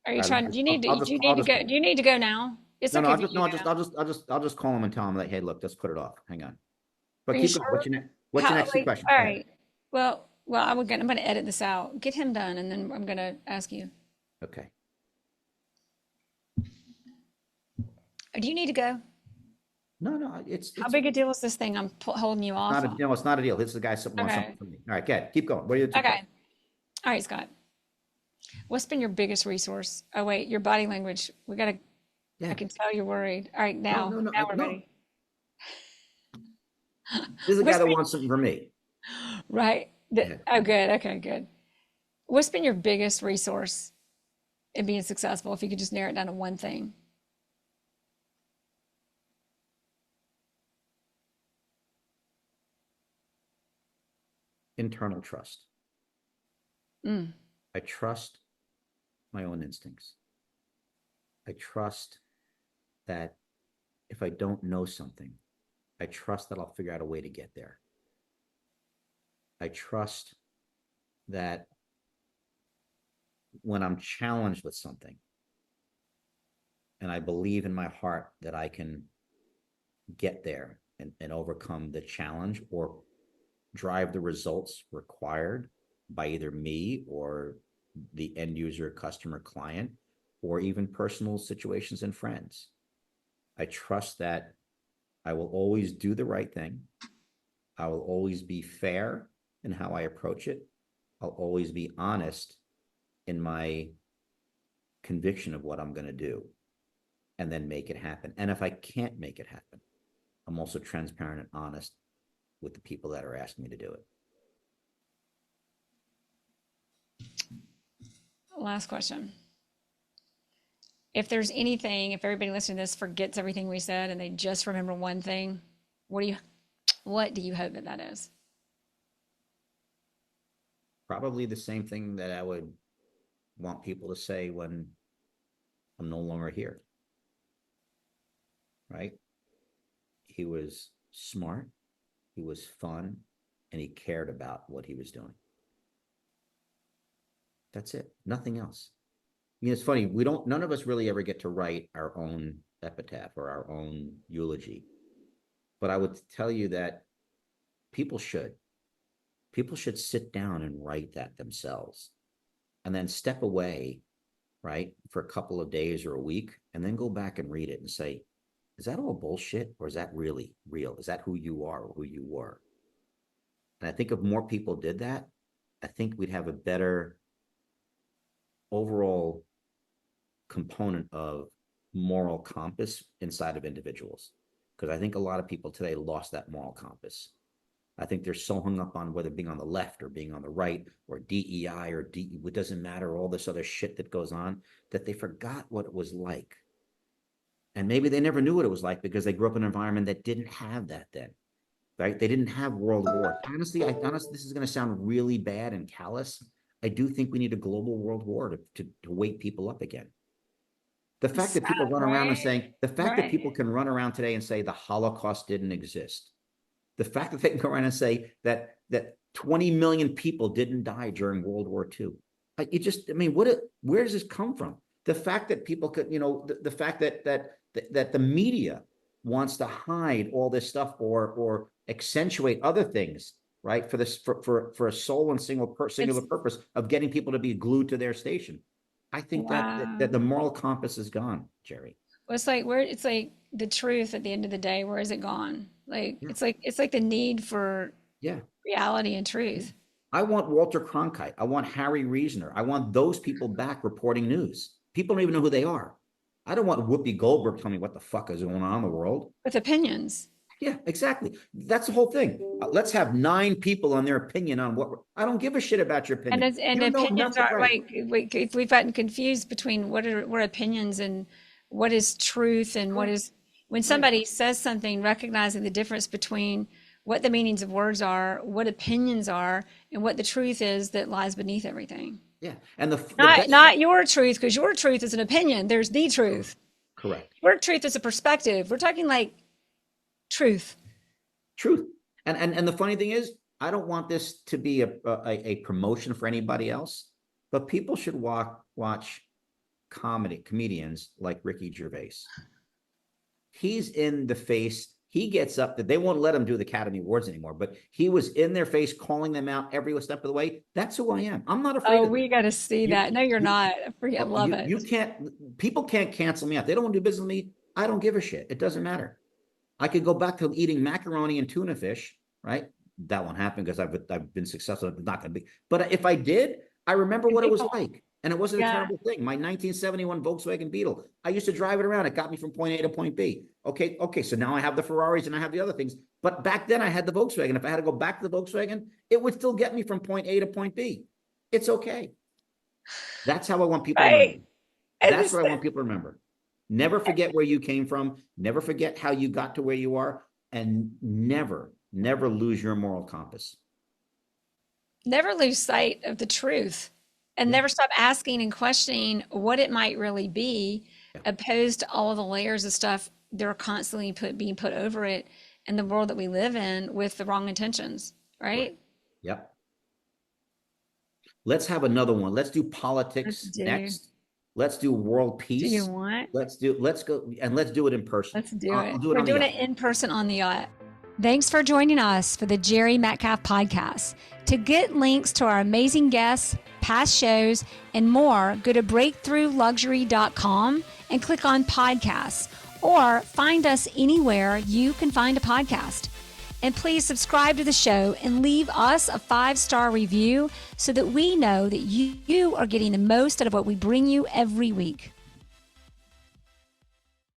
All right, trying, do you need to, do you I'll need to just go, do you need to go now? It's no, no, okay if you need to go now. I'll just call him and tell him like, hey, look, let's put it off. Hang on. But Are you keep going. sure? What's your How, next two like, questions? all Go ahead. right. Well, I'm gonna edit this out. Get him done, and then I'm gonna ask you. Okay. Do you need to go? No, no, How big a deal is this thing I'm holding you off on? it's not a deal. This is the guy that wants something Okay. from me. All right, good. Keep going. What are your two Okay. questions? All right, Scott. What's been your biggest resource? Oh, wait, your body language. I Yeah. can tell you're worried. All right, No, no, no, now we're no. ready. This is the guy What's that been, wants something from me. right? Yeah. Oh, good. Okay, good. What's been your biggest resource in being successful? If you could just narrow it down to one thing. Internal trust. Mm, I trust my own instincts. I trust that if I don't know something, I trust that I'll figure out a way to get there. I trust that when I'm challenged with something and I believe in my heart that I can get there and overcome the challenge or drive the results required by either me or the end user, customer, client, or even personal situations and friends. I trust that I will always do the right thing. I will always be fair in how I approach it. I'll always be honest in my conviction of what I'm going to do and then make it happen. And if I can't make it happen, I'm also transparent and honest with the people that are asking me to do it. last question. If there's anything, if everybody listening to this forgets everything we said and they just remember one thing, what do you hope that that is? Probably the same thing that I would want people to say when I'm no longer here. Right? He was smart, he was fun, and he cared about what he was doing. That's it. Nothing else. It's funny. None of us really ever get to write our own epitaph or our own eulogy. But I would tell you that people should. People should sit down and write that themselves and then step away, right, for a couple of days or a week, and then go back and read it and say, is that all bullshit or is that really real? Is that who you are or who you were? And I think if more people did that, I think we'd have a better overall component of moral compass inside of individuals. Because I think a lot of people today lost that moral compass. I think they're so hung up on whether being on the left or being on the right or DEI or it doesn't matter, all this other shit that goes on, that they forgot what it was like. And maybe they never knew what it was like because they grew up in an environment that didn't have that then, right? They didn't have world war. Honestly, this is going to sound really bad and callous. I do think we need a global world war to wake people up again. The fact that people run around and saying, the fact that people can run around today and say the Holocaust didn't exist. The fact that they can go around and say that 20 million people didn't die during World War II. Where does this come from? The fact that people could, the fact that the media wants to hide all this stuff or accentuate other things, right? For a sole and singular purpose of getting people to be glued to their station. I think that the moral compass is gone, Jerry. Well, it's like the truth at the end of the day. Where is it gone? It's like the need for reality and truth. I want Walter Cronkite. I want Harry Reasoner. I want those people back reporting news. People don't even know who they are. I don't want Whoopi Goldberg telling me what the fuck is going on in the world. With opinions. Yeah, exactly. That's the whole thing. Let's have 9 people on their opinion on what. I don't give a shit about your opinion. And opinions are if we've gotten confused between what are opinions and what is truth and what is, when somebody says something, recognizing the difference between what the meanings of words are, what opinions are, and what the truth is that lies beneath everything. Yeah, and not your truth, because your truth is an opinion. There's the truth. Correct. Your truth is a perspective. We're talking like truth. And the funny thing is, I don't want this to be a promotion for anybody else, but people should watch comedians like Ricky Gervais. He's in the face. He gets up that they won't let him do the Academy Awards anymore, but he was in their face, calling them out every step of the way. That's who I am. I'm not afraid. Oh, we got to see that. No, you're not. I love it. People can't cancel me out. They don't want to do business with me. I don't give a shit. It doesn't matter. I could go back to eating macaroni and tuna fish, right? That won't happen because I've been successful. It's not going to be. But if I did, I remember what it was like. And it wasn't a terrible thing. My 1971 Volkswagen Beetle, I used to drive it around. It got me from point A to point B. Okay. So now I have the Ferraris and I have the other things. But back then I had the Volkswagen. If I had to go back to the Volkswagen, it would still get me from point A to point B. It's okay. That's how I want people to remember. That's what I want people to remember. Never forget where you came from. Never forget how you got to where you are. And never lose your moral compass. Never lose sight of the truth. And never stop asking and questioning what it might really be, opposed to all of the layers of stuff that are constantly being put over it in the world that we live in with the wrong intentions, right? Yep. Let's have another one. Let's do politics next. Let's do world peace. Do you want? Let's go and let's do it in person. Let's do it. We're doing it in person on the yacht. Thanks for joining us for the Jere Metcalf podcast. To get links to our amazing guests, past shows, and more, go to breakthroughluxury.com and click on podcasts, or find us anywhere you can find a podcast. And please subscribe to the show and leave us a 5-star review so that we know that you are getting the most out of what we bring you every week.